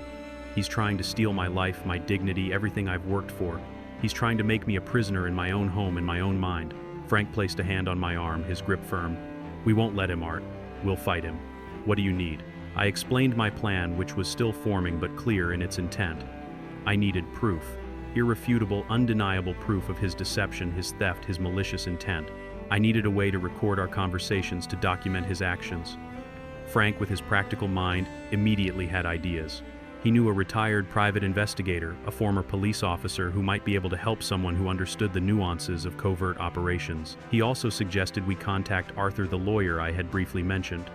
He's trying to steal my life, my dignity, everything I've worked for. He's trying to make me a prisoner in my own home, in my own mind." Frank placed a hand on my arm, his grip firm. "We won't let him, Art. We'll fight him. What do you need?" I explained my plan, which was still forming but clear in its intent. I needed proof. Irrefutable, undeniable proof of his deception, his theft, his malicious intent. I needed a way to record our conversations, to document his actions. Frank, with his practical mind, immediately had ideas. He knew a retired private investigator, a former police officer who might be able to help someone who understood the nuances of covert operations. He also suggested we contact Arthur, the lawyer I had briefly mentioned.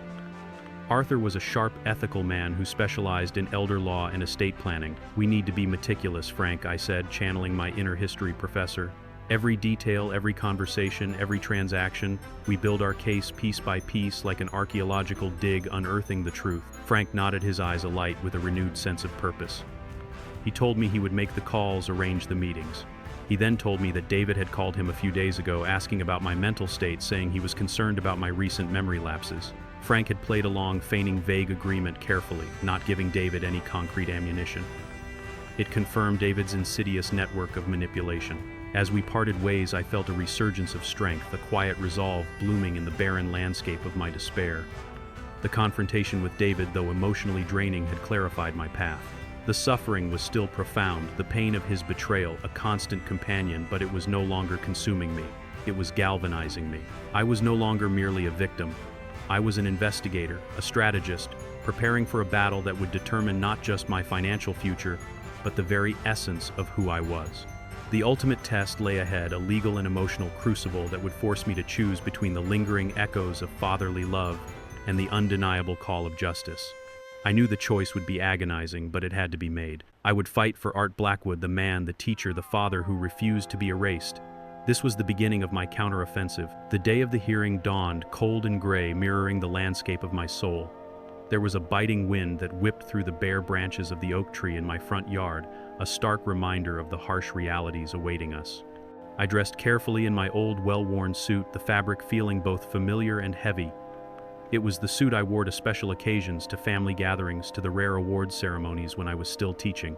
Arthur was a sharp, ethical man who specialized in elder law and estate planning. "We need to be meticulous, Frank," I said, channeling my inner history professor. "Every detail, every conversation, every transaction, we build our case piece by piece like an archaeological dig, unearthing the truth." Frank nodded, his eyes alight with a renewed sense of purpose. He told me he would make the calls, arrange the meetings. He then told me that David had called him a few days ago, asking about my mental state, saying he was concerned about my recent memory lapses. Frank had played along, feigning vague agreement carefully, not giving David any concrete ammunition. It confirmed David's insidious network of manipulation. As we parted ways, I felt a resurgence of strength, a quiet resolve blooming in the barren landscape of my despair. The confrontation with David, though emotionally draining, had clarified my path. The suffering was still profound, the pain of his betrayal a constant companion, but it was no longer consuming me. It was galvanizing me. I was no longer merely a victim. I was an investigator, a strategist, preparing for a battle that would determine not just my financial future, but the very essence of who I was. The ultimate test lay ahead, a legal and emotional crucible that would force me to choose between the lingering echoes of fatherly love and the undeniable call of justice. I knew the choice would be agonizing, but it had to be made. I would fight for Art Blackwood, the man, the teacher, the father who refused to be erased. This was the beginning of my counteroffensive. The day of the hearing dawned, cold and gray, mirroring the landscape of my soul. There was a biting wind that whipped through the bare branches of the oak tree in my front yard, a stark reminder of the harsh realities awaiting us. I dressed carefully in my old, well-worn suit, the fabric feeling both familiar and heavy. It was the suit I wore to special occasions, to family gatherings, to the rare awards ceremonies when I was still teaching.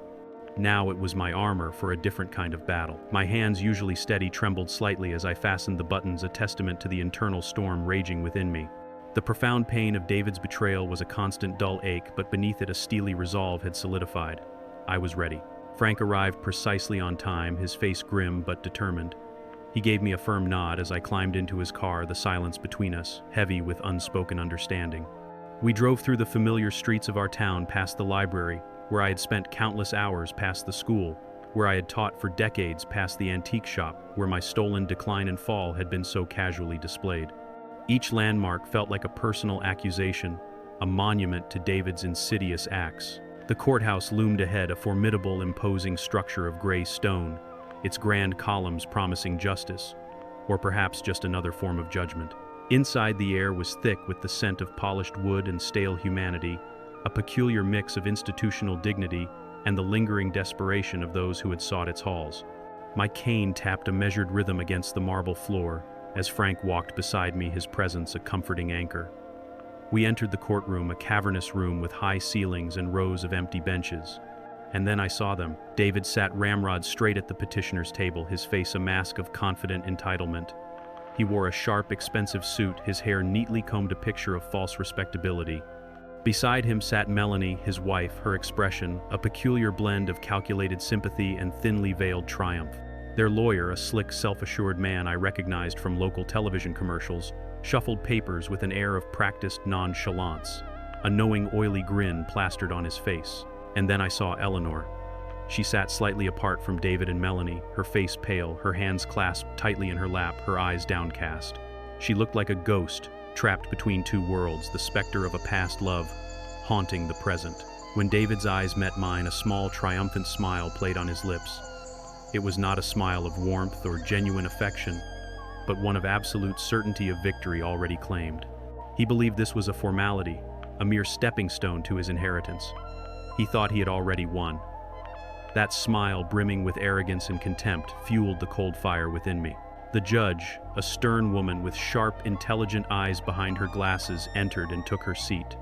Now it was my armor for a different kind of battle. My hands, usually steady, trembled slightly as I fastened the buttons, a testament to the internal storm raging within me. The profound pain of David's betrayal was a constant dull ache, but beneath it a steely resolve had solidified. I was ready. Frank arrived precisely on time, his face grim but determined. He gave me a firm nod as I climbed into his car, the silence between us, heavy with unspoken understanding. We drove through the familiar streets of our town past the library, where I had spent countless hours, past the school, where I had taught for decades, past the antique shop, where my stolen decline and fall had been so casually displayed. Each landmark felt like a personal accusation, a monument to David's insidious acts. The courthouse loomed ahead, a formidable, imposing structure of gray stone, its grand columns promising justice, or perhaps just another form of judgment. Inside, the air was thick with the scent of polished wood and stale humanity, a peculiar mix of institutional dignity and the lingering desperation of those who had sought its halls. My cane tapped a measured rhythm against the marble floor as Frank walked beside me, his presence a comforting anchor. We entered the courtroom, a cavernous room with high ceilings and rows of empty benches. And then I saw them. David sat ramrod straight at the petitioner's table, his face a mask of confident entitlement. He wore a sharp, expensive suit, his hair neatly combed, a picture of false respectability. Beside him sat Melanie, his wife, her expression a peculiar blend of calculated sympathy and thinly veiled triumph. Their lawyer, a slick, self-assured man I recognized from local television commercials, shuffled papers with an air of practiced nonchalance, a knowing, oily grin plastered on his face. And then I saw Eleanor. She sat slightly apart from David and Melanie, her face pale, her hands clasped tightly in her lap, her eyes downcast. She looked like a ghost, trapped between two worlds, the specter of a past love, haunting the present. When David's eyes met mine, a small, triumphant smile played on his lips. It was not a smile of warmth or genuine affection, but one of absolute certainty of victory already claimed. He believed this was a formality, a mere stepping stone to his inheritance. He thought he had already won. That smile, brimming with arrogance and contempt, fueled the cold fire within me. The judge, a stern woman with sharp, intelligent eyes behind her glasses, entered and took her seat.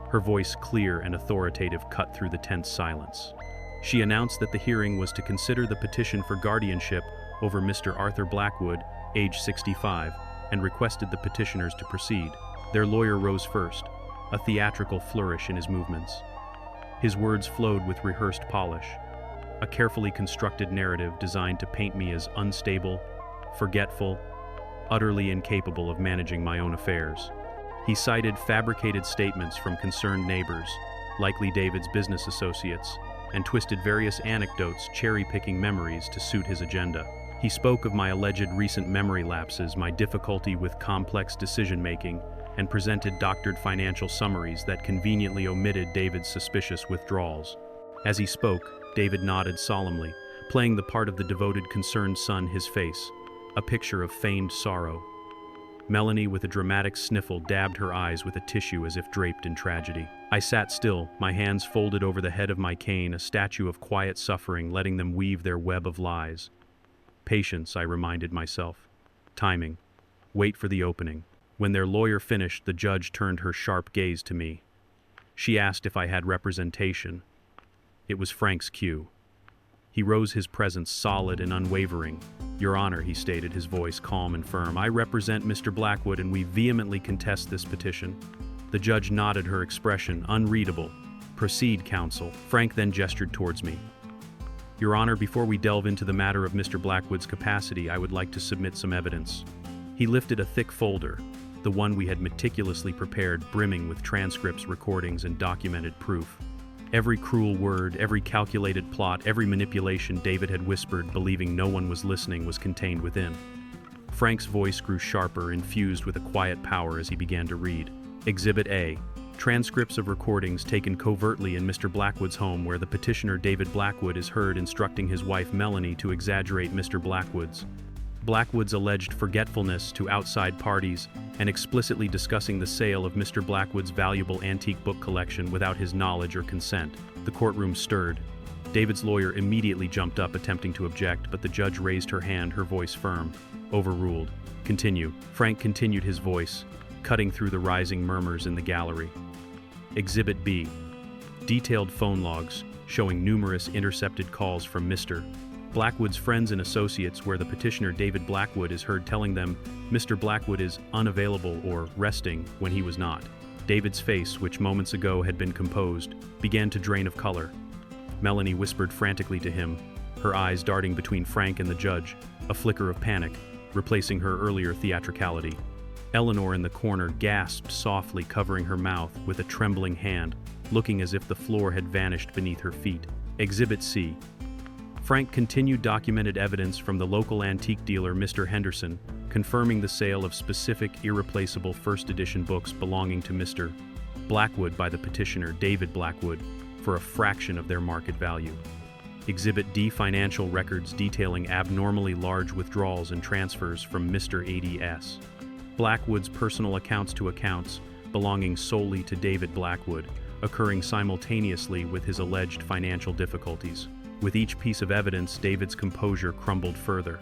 Her voice, clear and authoritative, cut through the tense silence. She announced that the hearing was to consider the petition for guardianship over Mr. Arthur Blackwood, age 65, and requested the petitioners to proceed. Their lawyer rose first, a theatrical flourish in his movements. His words flowed with rehearsed polish, a carefully constructed narrative designed to paint me as unstable, forgetful, utterly incapable of managing my own affairs. He cited fabricated statements from concerned neighbors, likely David's business associates, and twisted various anecdotes, cherry-picking memories to suit his agenda. He spoke of my alleged recent memory lapses, my difficulty with complex decision-making, and presented doctored financial summaries that conveniently omitted David's suspicious withdrawals. As he spoke, David nodded solemnly, playing the part of the devoted, concerned son, his face a picture of feigned sorrow. Melanie, with a dramatic sniffle, dabbed her eyes with a tissue as if draped in tragedy. I sat still, my hands folded over the head of my cane, a statue of quiet suffering, letting them weave their web of lies. Patience, I reminded myself. Timing. Wait for the opening. When their lawyer finished, the judge turned her sharp gaze to me. She asked if I had representation. It was Frank's cue. He rose, his presence solid and unwavering. "Your Honor," he stated, his voice calm and firm, "I represent Mr. Blackwood and we vehemently contest this petition." The judge nodded, her expression unreadable. "Proceed, counsel." Frank then gestured towards me. "Your Honor, before we delve into the matter of Mr. Blackwood's capacity, I would like to submit some evidence." He lifted a thick folder, the one we had meticulously prepared, brimming with transcripts, recordings, and documented proof. Every cruel word, every calculated plot, every manipulation David had whispered, believing no one was listening, was contained within. Frank's voice grew sharper, infused with a quiet power as he began to read. Exhibit A. Transcripts of recordings taken covertly in Mr. Blackwood's home, where the petitioner David Blackwood is heard instructing his wife Melanie to exaggerate Mr. Blackwood's alleged forgetfulness to outside parties, and explicitly discussing the sale of Mr. Blackwood's valuable antique book collection without his knowledge or consent. The courtroom stirred. David's lawyer immediately jumped up, attempting to object, but the judge raised her hand, her voice firm. Overruled. Continue. Frank continued, his voice cutting through the rising murmurs in the gallery. Exhibit B. Detailed phone logs showing numerous intercepted calls from Mr. Blackwood's friends and associates, where the petitioner David Blackwood is heard telling them Mr. Blackwood is unavailable or resting when he was not. David's face, which moments ago had been composed, began to drain of color. Melanie whispered frantically to him, her eyes darting between Frank and the judge. a flicker of panic, replacing her earlier theatricality. Eleanor in the corner gasped softly, covering her mouth with a trembling hand, looking as if the floor had vanished beneath her feet. Exhibit C. Frank continued documented evidence from the local antique dealer Mr. Henderson, confirming the sale of specific irreplaceable first edition books belonging to Mr. Blackwood by the petitioner David Blackwood for a fraction of their market value. Exhibit D. Financial records detailing abnormally large withdrawals and transfers from Mr. ADS. Blackwood's personal accounts to accounts belonging solely to David Blackwood, occurring simultaneously with his alleged financial difficulties. With each piece of evidence, David's composure crumbled further.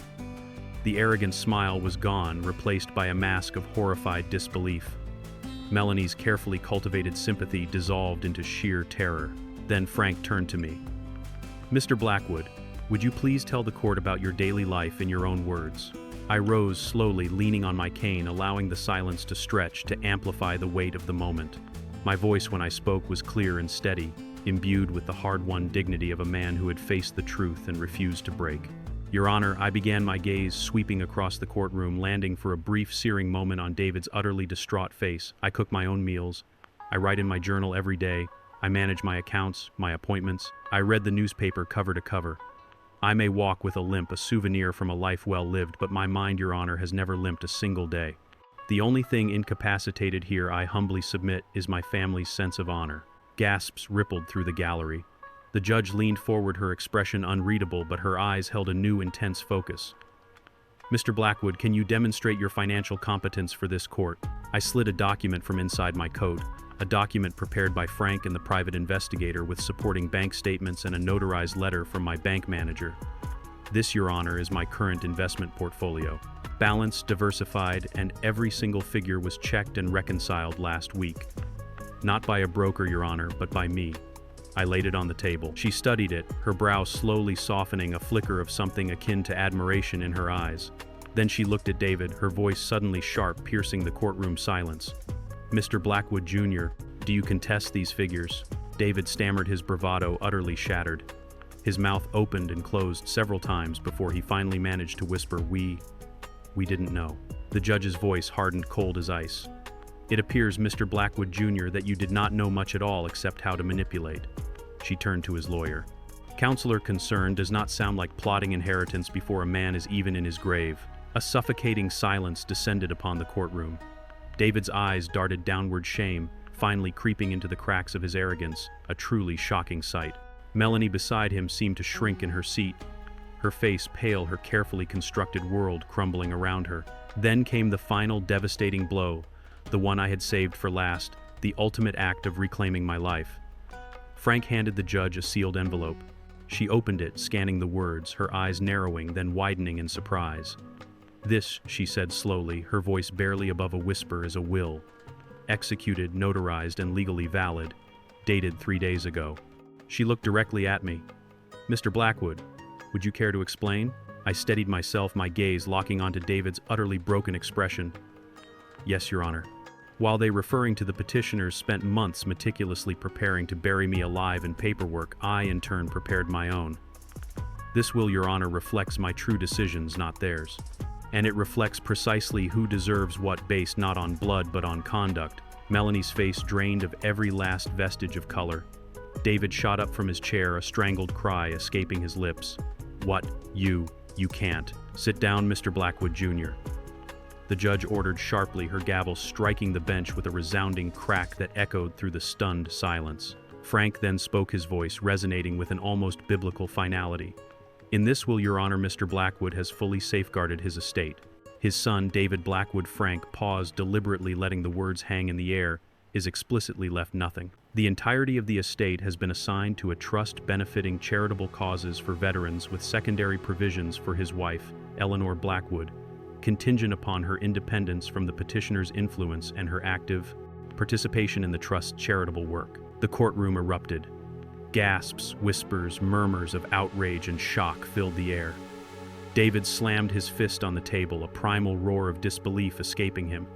The arrogant smile was gone, replaced by a mask of horrified disbelief. Melanie's carefully cultivated sympathy dissolved into sheer terror. Then Frank turned to me. "Mr. Blackwood, would you please tell the court about your daily life in your own words?" I rose slowly, leaning on my cane, allowing the silence to stretch to amplify the weight of the moment. My voice when I spoke was clear and steady, imbued with the hard-won dignity of a man who had faced the truth and refused to break. "Your Honor," I began, my gaze sweeping across the courtroom, landing for a brief, searing moment on David's utterly distraught face. "I cook my own meals. I write in my journal every day. I manage my accounts, my appointments. I read the newspaper cover to cover. I may walk with a limp, a souvenir from a life well lived, but my mind, Your Honor, has never limped a single day. The only thing incapacitated here, I humbly submit, is my family's sense of honor." Gasps rippled through the gallery. The judge leaned forward, her expression unreadable, but her eyes held a new intense focus. "Mr. Blackwood, can you demonstrate your financial competence for this court?" I slid a document from inside my coat, a document prepared by Frank and the private investigator with supporting bank statements and a notarized letter from my bank manager. "This, Your Honor, is my current investment portfolio. Balanced, diversified, and every single figure was checked and reconciled last week. Not by a broker, Your Honor, but by me." I laid it on the table. She studied it, her brow slowly softening, a flicker of something akin to admiration in her eyes. Then she looked at David, her voice suddenly sharp, piercing the courtroom silence. "Mr. Blackwood Jr., do you contest these figures?" David stammered, his bravado utterly shattered. His mouth opened and closed several times before he finally managed to whisper, We didn't know." The judge's voice hardened cold as ice. "It appears, Mr. Blackwood Jr., that you did not know much at all except how to manipulate." She turned to his lawyer. "Counselor, concern does not sound like plotting inheritance before a man is even in his grave." A suffocating silence descended upon the courtroom. David's eyes darted downward, shame finally creeping into the cracks of his arrogance, a truly shocking sight. Melanie beside him seemed to shrink in her seat, her face pale, her carefully constructed world crumbling around her. Then came the final devastating blow, the one I had saved for last, the ultimate act of reclaiming my life. Frank handed the judge a sealed envelope. She opened it, scanning the words, her eyes narrowing, then widening in surprise. "This," she said slowly, her voice barely above a whisper, "is a will. Executed, notarized, and legally valid. Dated 3 days ago." She looked directly at me. "Mr. Blackwood, would you care to explain?" I steadied myself, my gaze locking onto David's utterly broken expression. "Yes, Your Honor. While they, referring to the petitioners, spent months meticulously preparing to bury me alive in paperwork, I in turn prepared my own. This will, Your Honor, reflects my true decisions, not theirs. And it reflects precisely who deserves what, based not on blood but on conduct." Melanie's face drained of every last vestige of color. David shot up from his chair, a strangled cry escaping his lips. "What? You can't. Sit down, Mr. Blackwood Jr." The judge ordered sharply, her gavel striking the bench with a resounding crack that echoed through the stunned silence. Frank then spoke, his voice resonating with an almost biblical finality. "In this will, Your Honor, Mr. Blackwood has fully safeguarded his estate." His son, David Blackwood Frank, paused, deliberately letting the words hang in the air, is explicitly left nothing. "The entirety of the estate has been assigned to a trust benefiting charitable causes for veterans, with secondary provisions for his wife, Eleanor Blackwood, contingent upon her independence from the petitioner's influence and her active participation in the trust's charitable work." The courtroom erupted. Gasps, whispers, murmurs of outrage and shock filled the air. David slammed his fist on the table, a primal roar of disbelief escaping him.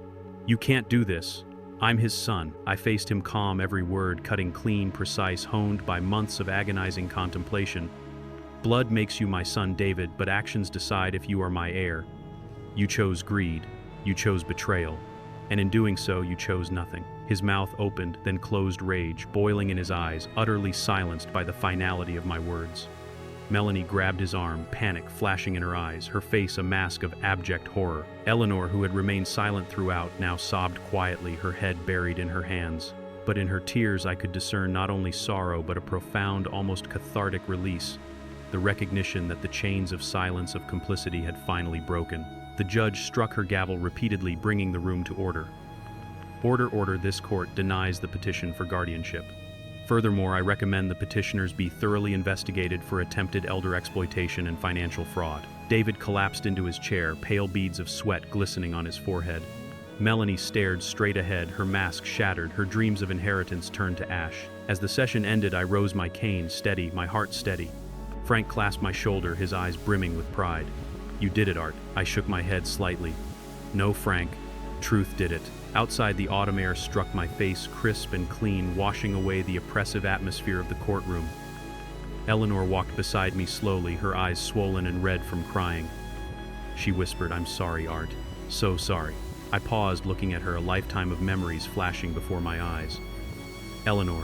"You can't do this. I'm his son." I faced him, calm, every word cutting clean, precise, honed by months of agonizing contemplation. Blood makes you my son David, but actions decide if you are my heir. You chose greed, you chose betrayal, and in doing so you chose nothing. His mouth opened, then closed, rage boiling in his eyes, utterly silenced by the finality of my words. Melanie grabbed his arm, panic flashing in her eyes, her face a mask of abject horror. Eleanor, who had remained silent throughout, now sobbed quietly, her head buried in her hands. But in her tears I could discern not only sorrow but a profound, almost cathartic release, the recognition that the chains of silence, of complicity, had finally broken. The judge struck her gavel repeatedly, bringing the room to order. Order, order, this court denies the petition for guardianship. Furthermore, I recommend the petitioners be thoroughly investigated for attempted elder exploitation and financial fraud. David collapsed into his chair, pale beads of sweat glistening on his forehead. Melanie stared straight ahead, her mask shattered, her dreams of inheritance turned to ash. As the session ended, I rose, my cane steady, my heart steady. Frank clasped my shoulder, his eyes brimming with pride. You did it, Art. I shook my head slightly. No, Frank. Truth did it. Outside, the autumn air struck my face, crisp and clean, washing away the oppressive atmosphere of the courtroom. Eleanor walked beside me slowly, her eyes swollen and red from crying. She whispered, I'm sorry, Art. So sorry. I paused, looking at her, a lifetime of memories flashing before my eyes. Eleanor.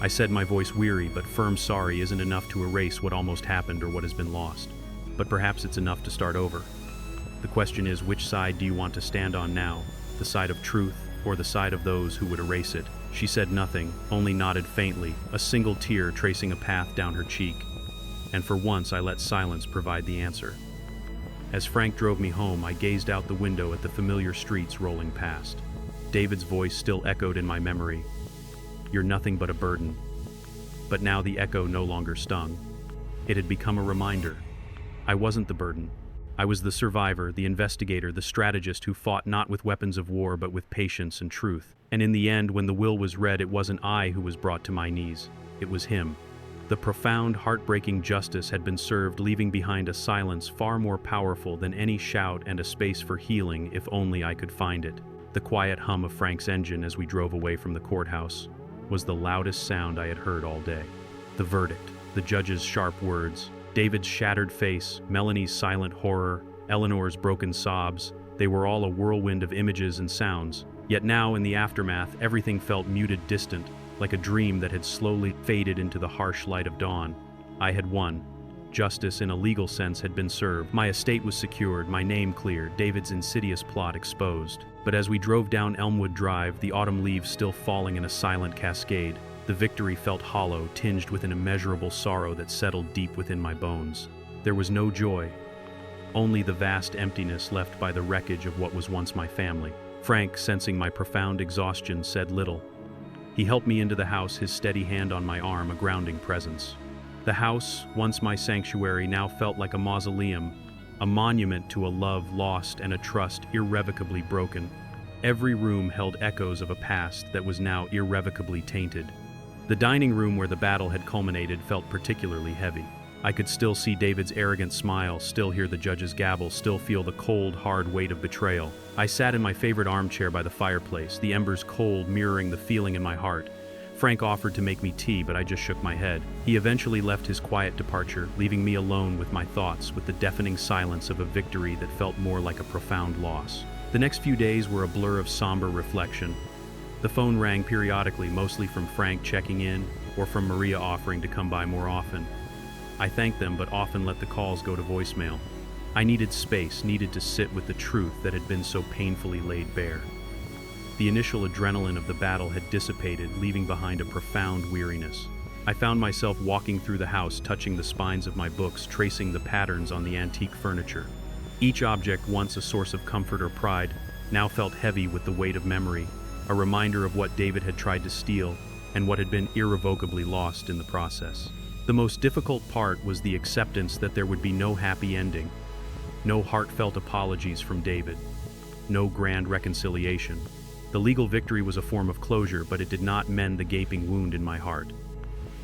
I said, my voice weary but firm, sorry isn't enough to erase what almost happened or what has been lost. But perhaps it's enough to start over. The question is, which side do you want to stand on now? The side of truth, or the side of those who would erase it? She said nothing, only nodded faintly, a single tear tracing a path down her cheek. And for once I let silence provide the answer. As Frank drove me home, I gazed out the window at the familiar streets rolling past. David's voice still echoed in my memory. You're nothing but a burden. But now the echo no longer stung. It had become a reminder. I wasn't the burden. I was the survivor, the investigator, the strategist who fought not with weapons of war but with patience and truth. And in the end, when the will was read, it wasn't I who was brought to my knees. It was him. The profound, heartbreaking justice had been served, leaving behind a silence far more powerful than any shout and a space for healing, if only I could find it. The quiet hum of Frank's engine as we drove away from the courthouse was the loudest sound I had heard all day. The verdict, the judge's sharp words, David's shattered face, Melanie's silent horror, Eleanor's broken sobs, they were all a whirlwind of images and sounds. Yet now, in the aftermath, everything felt muted, distant, like a dream that had slowly faded into the harsh light of dawn. I had won. Justice in a legal sense had been served. My estate was secured, my name cleared, David's insidious plot exposed. But as we drove down Elmwood Drive, the autumn leaves still falling in a silent cascade, the victory felt hollow, tinged with an immeasurable sorrow that settled deep within my bones. There was no joy, only the vast emptiness left by the wreckage of what was once my family. Frank, sensing my profound exhaustion, said little. He helped me into the house, his steady hand on my arm, a grounding presence. The house, once my sanctuary, now felt like a mausoleum, a monument to a love lost and a trust irrevocably broken. Every room held echoes of a past that was now irrevocably tainted. The dining room where the battle had culminated felt particularly heavy. I could still see David's arrogant smile, still hear the judge's gavel, still feel the cold, hard weight of betrayal. I sat in my favorite armchair by the fireplace, the embers cold, mirroring the feeling in my heart. Frank offered to make me tea, but I just shook my head. He eventually left his quiet departure, leaving me alone with my thoughts, with the deafening silence of a victory that felt more like a profound loss. The next few days were a blur of somber reflection. The phone rang periodically, mostly from Frank checking in, or from Maria offering to come by more often. I thanked them, but often let the calls go to voicemail. I needed space, needed to sit with the truth that had been so painfully laid bare. The initial adrenaline of the battle had dissipated, leaving behind a profound weariness. I found myself walking through the house, touching the spines of my books, tracing the patterns on the antique furniture. Each object, once a source of comfort or pride, now felt heavy with the weight of memory, a reminder of what David had tried to steal and what had been irrevocably lost in the process. The most difficult part was the acceptance that there would be no happy ending, no heartfelt apologies from David, no grand reconciliation. The legal victory was a form of closure, but it did not mend the gaping wound in my heart.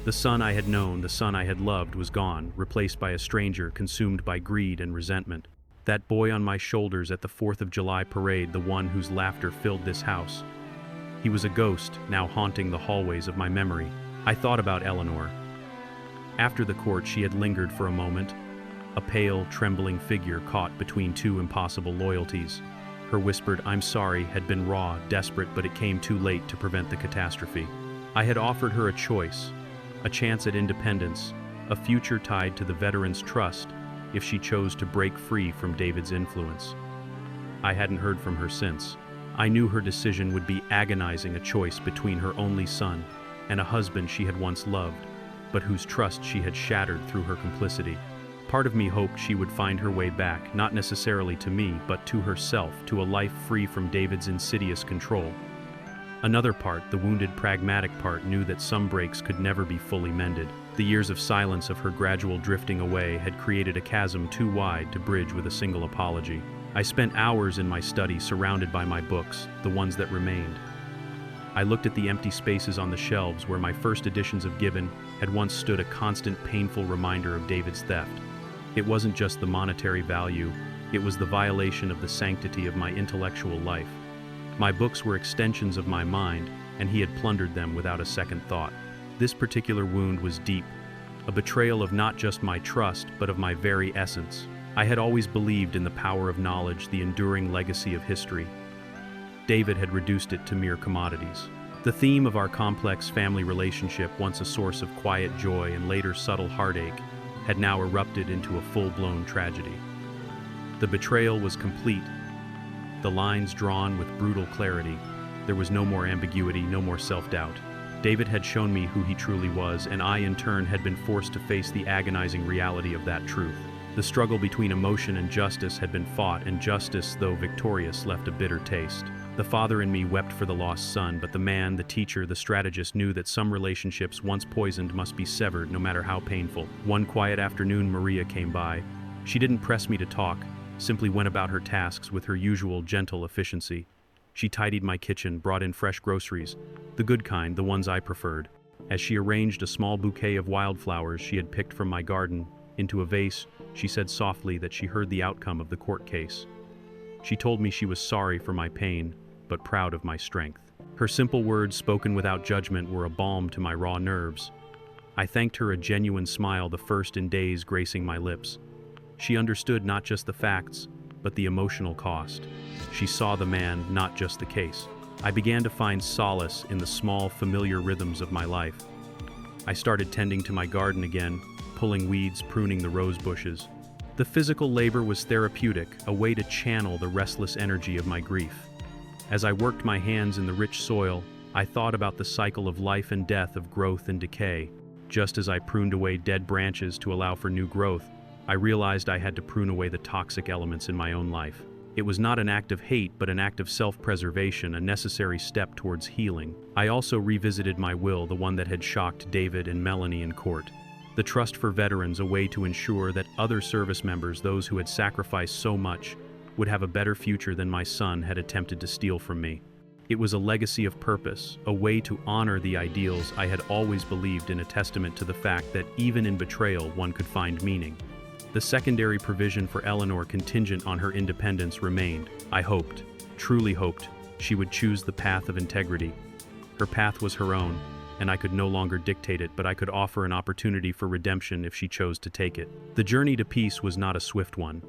The son I had known, the son I had loved, was gone, replaced by a stranger consumed by greed and resentment. That boy on my shoulders at the 4th of July parade, the one whose laughter filled this house. He was a ghost, now haunting the hallways of my memory. I thought about Eleanor. After the court, she had lingered for a moment, a pale, trembling figure caught between two impossible loyalties. Her whispered "I'm sorry" had been raw, desperate, but it came too late to prevent the catastrophe. I had offered her a choice, a chance at independence, a future tied to the veteran's trust if she chose to break free from David's influence. I hadn't heard from her since. I knew her decision would be agonizing, a choice between her only son and a husband she had once loved, but whose trust she had shattered through her complicity. Part of me hoped she would find her way back, not necessarily to me, but to herself, to a life free from David's insidious control. Another part, the wounded, pragmatic part, knew that some breaks could never be fully mended. The years of silence of her gradual drifting away had created a chasm too wide to bridge with a single apology. I spent hours in my study surrounded by my books, the ones that remained. I looked at the empty spaces on the shelves where my first editions of Gibbon had once stood, a constant, painful reminder of David's theft. It wasn't just the monetary value, it was the violation of the sanctity of my intellectual life. My books were extensions of my mind, and he had plundered them without a second thought. This particular wound was deep, a betrayal of not just my trust, but of my very essence. I had always believed in the power of knowledge, the enduring legacy of history. David had reduced it to mere commodities. The theme of our complex family relationship, once a source of quiet joy and later subtle heartache, had now erupted into a full-blown tragedy. The betrayal was complete, the lines drawn with brutal clarity. There was no more ambiguity, no more self-doubt. David had shown me who he truly was, and I, in turn, had been forced to face the agonizing reality of that truth. The struggle between emotion and justice had been fought, and justice, though victorious, left a bitter taste. The father in me wept for the lost son, but the man, the teacher, the strategist knew that some relationships once poisoned must be severed, no matter how painful. One quiet afternoon, Maria came by. She didn't press me to talk, simply went about her tasks with her usual gentle efficiency. She tidied my kitchen, brought in fresh groceries, the good kind, the ones I preferred. As she arranged a small bouquet of wildflowers she had picked from my garden into a vase, she said softly that she heard the outcome of the court case. She told me she was sorry for my pain, but proud of my strength. Her simple words, spoken without judgment, were a balm to my raw nerves. I thanked her, a genuine smile, the first in days, gracing my lips. She understood not just the facts, but the emotional cost. She saw the man, not just the case. I began to find solace in the small, familiar rhythms of my life. I started tending to my garden again, pulling weeds, pruning the rose bushes. The physical labor was therapeutic, a way to channel the restless energy of my grief. As I worked my hands in the rich soil, I thought about the cycle of life and death, of growth and decay. Just as I pruned away dead branches to allow for new growth, I realized I had to prune away the toxic elements in my own life. It was not an act of hate, but an act of self-preservation, a necessary step towards healing. I also revisited my will, the one that had shocked David and Melanie in court. The trust for veterans, a way to ensure that other service members, those who had sacrificed so much, would have a better future than my son had attempted to steal from me. It was a legacy of purpose, a way to honor the ideals I had always believed in, a testament to the fact that even in betrayal one could find meaning. The secondary provision for Eleanor, contingent on her independence, remained. I hoped, truly hoped, she would choose the path of integrity. Her path was her own, and I could no longer dictate it, but I could offer an opportunity for redemption if she chose to take it. The journey to peace was not a swift one.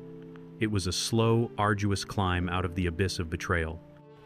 It was a slow, arduous climb out of the abyss of betrayal.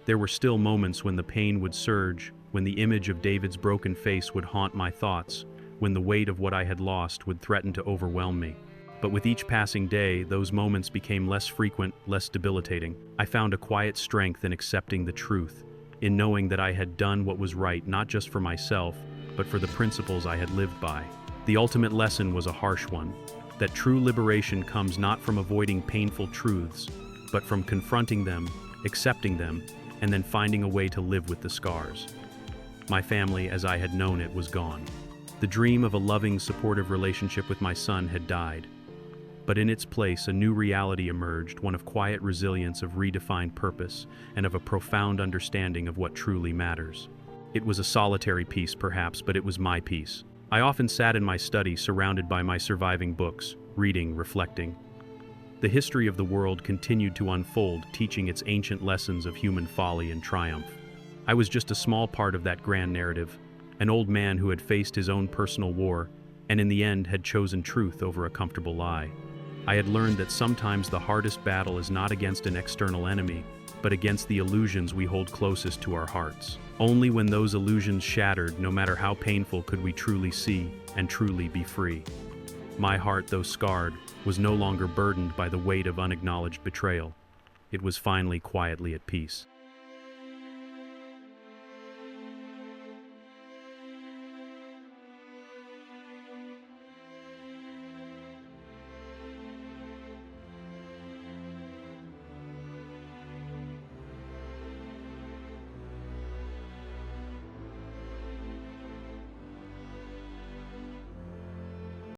There were still moments when the pain would surge, when the image of David's broken face would haunt my thoughts, when the weight of what I had lost would threaten to overwhelm me. But with each passing day, those moments became less frequent, less debilitating. I found a quiet strength in accepting the truth, in knowing that I had done what was right, not just for myself, but for the principles I had lived by. The ultimate lesson was a harsh one, that true liberation comes not from avoiding painful truths, but from confronting them, accepting them, and then finding a way to live with the scars. My family, as I had known it, was gone. The dream of a loving, supportive relationship with my son had died. But in its place, a new reality emerged, one of quiet resilience, of redefined purpose, and of a profound understanding of what truly matters. It was a solitary peace, perhaps, but it was my peace. I often sat in my study, surrounded by my surviving books, reading, reflecting. The history of the world continued to unfold, teaching its ancient lessons of human folly and triumph. I was just a small part of that grand narrative, an old man who had faced his own personal war, and in the end had chosen truth over a comfortable lie. I had learned that sometimes the hardest battle is not against an external enemy, but against the illusions we hold closest to our hearts. Only when those illusions shattered, no matter how painful, could we truly see and truly be free. My heart, though scarred, was no longer burdened by the weight of unacknowledged betrayal. It was finally quietly at peace.